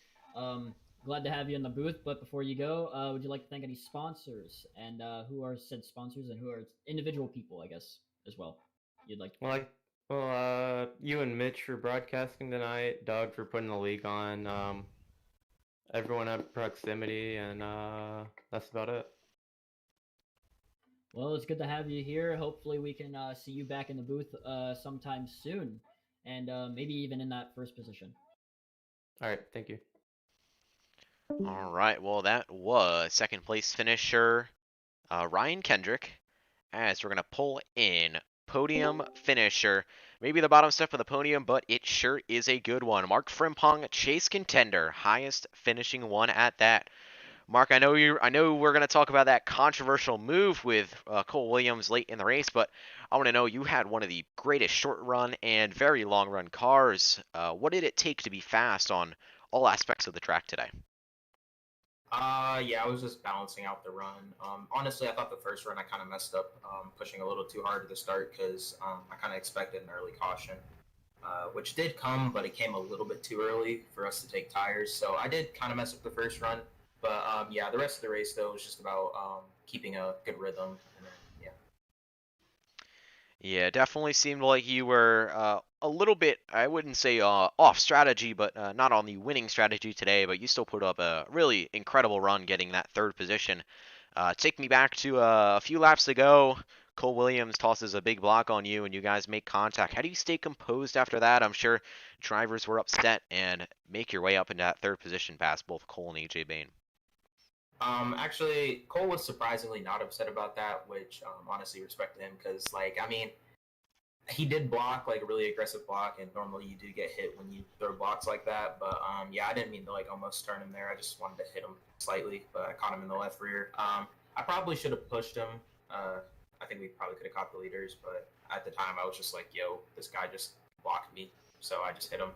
Glad to have you in the booth. But before you go, would you like to thank any sponsors and who are said sponsors and who are individual people, I guess, as well? You'd like to Well, thank. you and Mitch for broadcasting tonight, Doug for putting the league on, everyone at proximity, and that's about it. Well, it's good to have you here. Hopefully, we can see you back in the booth sometime soon, and maybe even in that first position. All right, thank you. All right, well, that was second place finisher Ryan Kendrick. As we're going to pull in podium finisher. Maybe the bottom step of the podium, but it sure is a good one. Mark Frimpong, chase contender, highest finishing one at that. Mark, I know we're going to talk about that controversial move with Cole Williams late in the race, but I want to know, you had one of the greatest short run and very long run cars. What did it take to be fast on all aspects of the track today? Yeah, I was just balancing out the run. Honestly, I thought the first run I kind of messed up, pushing a little too hard at the start because I kind of expected an early caution, which did come, but it came a little bit too early for us to take tires. So I did kind of mess up the first run. But yeah, the rest of the race, though, was just about keeping a good rhythm. And then, yeah. Yeah, definitely seemed like you were a little bit, I wouldn't say off strategy, but not on the winning strategy today, but you still put up a really incredible run getting that third position. Take me back to a few laps ago. Cole Williams tosses a big block on you and you guys make contact. How do you stay composed after that? I'm sure drivers were upset and make your way up into that third position past both Cole and AJ Bain. Actually, Cole was surprisingly not upset about that, which honestly respect to him because, like, I mean, he did block like a really aggressive block, and normally you do get hit when you throw blocks like that. But yeah, I didn't mean to like almost turn him there. I just wanted to hit him slightly, but I caught him in the left rear. I probably should have pushed him. I think we probably could have caught the leaders, but at the time I was just like, "Yo, this guy just blocked me," so I just hit him.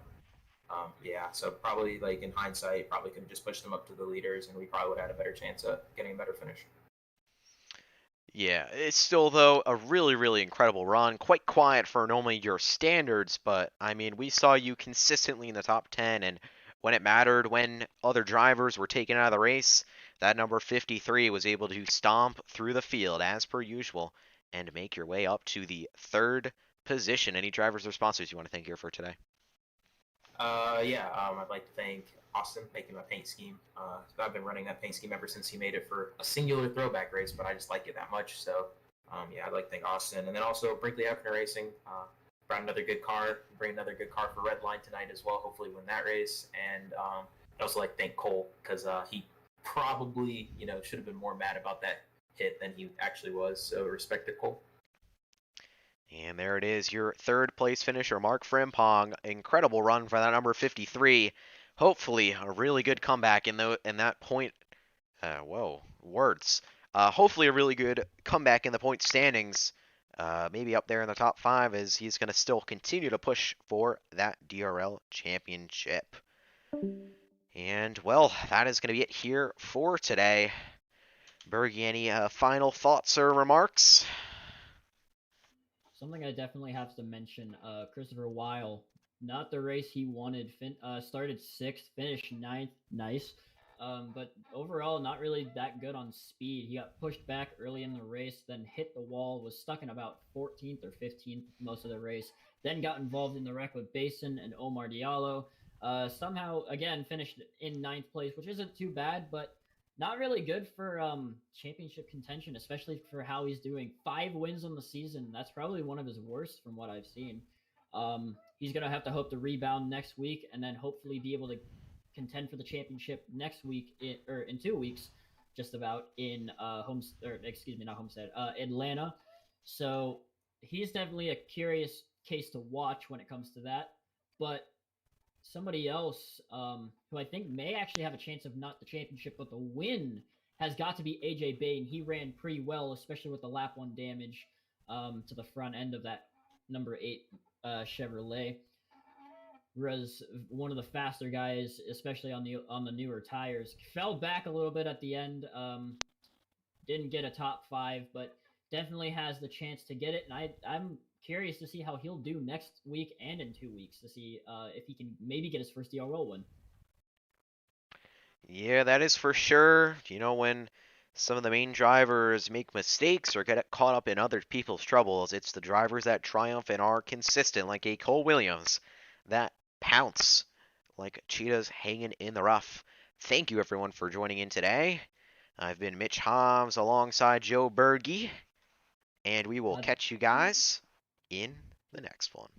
Yeah, so probably like in hindsight, probably could have just pushed them up to the leaders, and we probably would have had a better chance at getting a better finish. Yeah, it's still, though, a really, really incredible run. Quite quiet for normally your standards, but, I mean, we saw you consistently in the top 10, and when it mattered, when other drivers were taken out of the race, that number 53 was able to stomp through the field, as per usual, and make your way up to the third position. Any drivers or sponsors you want to thank here for today? Yeah, I'd like to thank Austin making my paint scheme. I've been running that paint scheme ever since he made it for a singular throwback race, but I just like it that much. So Yeah, I'd like to thank Austin, and then also Brinkley Hefner Racing. Brought another good car, bring another good car for Redline tonight as well. Hopefully win that race. And I'd also like to thank Cole because he probably should have been more mad about that hit than he actually was. So respect to Cole. And there it is, your third place finisher, Mark Frimpong. Incredible run for that number 53. Hopefully a really good comeback in that point. Whoa, words. Hopefully a really good comeback in the point standings. Maybe up there in the top 5 as he's going to still continue to push for that DRL championship. And, well, that is going to be it here for today. Bergie, any final thoughts or remarks? Something I definitely have to mention, Christopher Weil, not the race he wanted. Started 6th, finished 9th, nice. But overall, not really that good on speed. He got pushed back early in the race, then hit the wall, was stuck in about 14th or 15th most of the race, then got involved in the wreck with Basin and Omar Diallo. Somehow, again, finished in 9th place, which isn't too bad, but not really good for championship contention, especially for how he's doing. 5 wins on the season. That's probably one of his worst from what I've seen. He's going to have to hope to rebound next week and then hopefully be able to contend for the championship next week in 2 weeks, just about in Atlanta. So he's definitely a curious case to watch when it comes to that. But somebody else who I think may actually have a chance of not the championship but the win has got to be AJ Bain. He ran pretty well, especially with the lap 1 damage to the front end of that number 8 Chevrolet. Was one of the faster guys, especially on the newer tires. Fell back a little bit at the end. Didn't get a top 5, but definitely has the chance to get it. And I'm curious to see how he'll do next week and in 2 weeks to see if he can maybe get his first DRL win. Yeah, that is for sure. When some of the main drivers make mistakes or get caught up in other people's troubles, it's the drivers that triumph and are consistent, like a Cole Williams, that pounce like cheetahs hanging in the rough. Thank you, everyone, for joining in today. I've been Mitch Hobbs alongside Joe Berge, and we will catch you guys in the next one.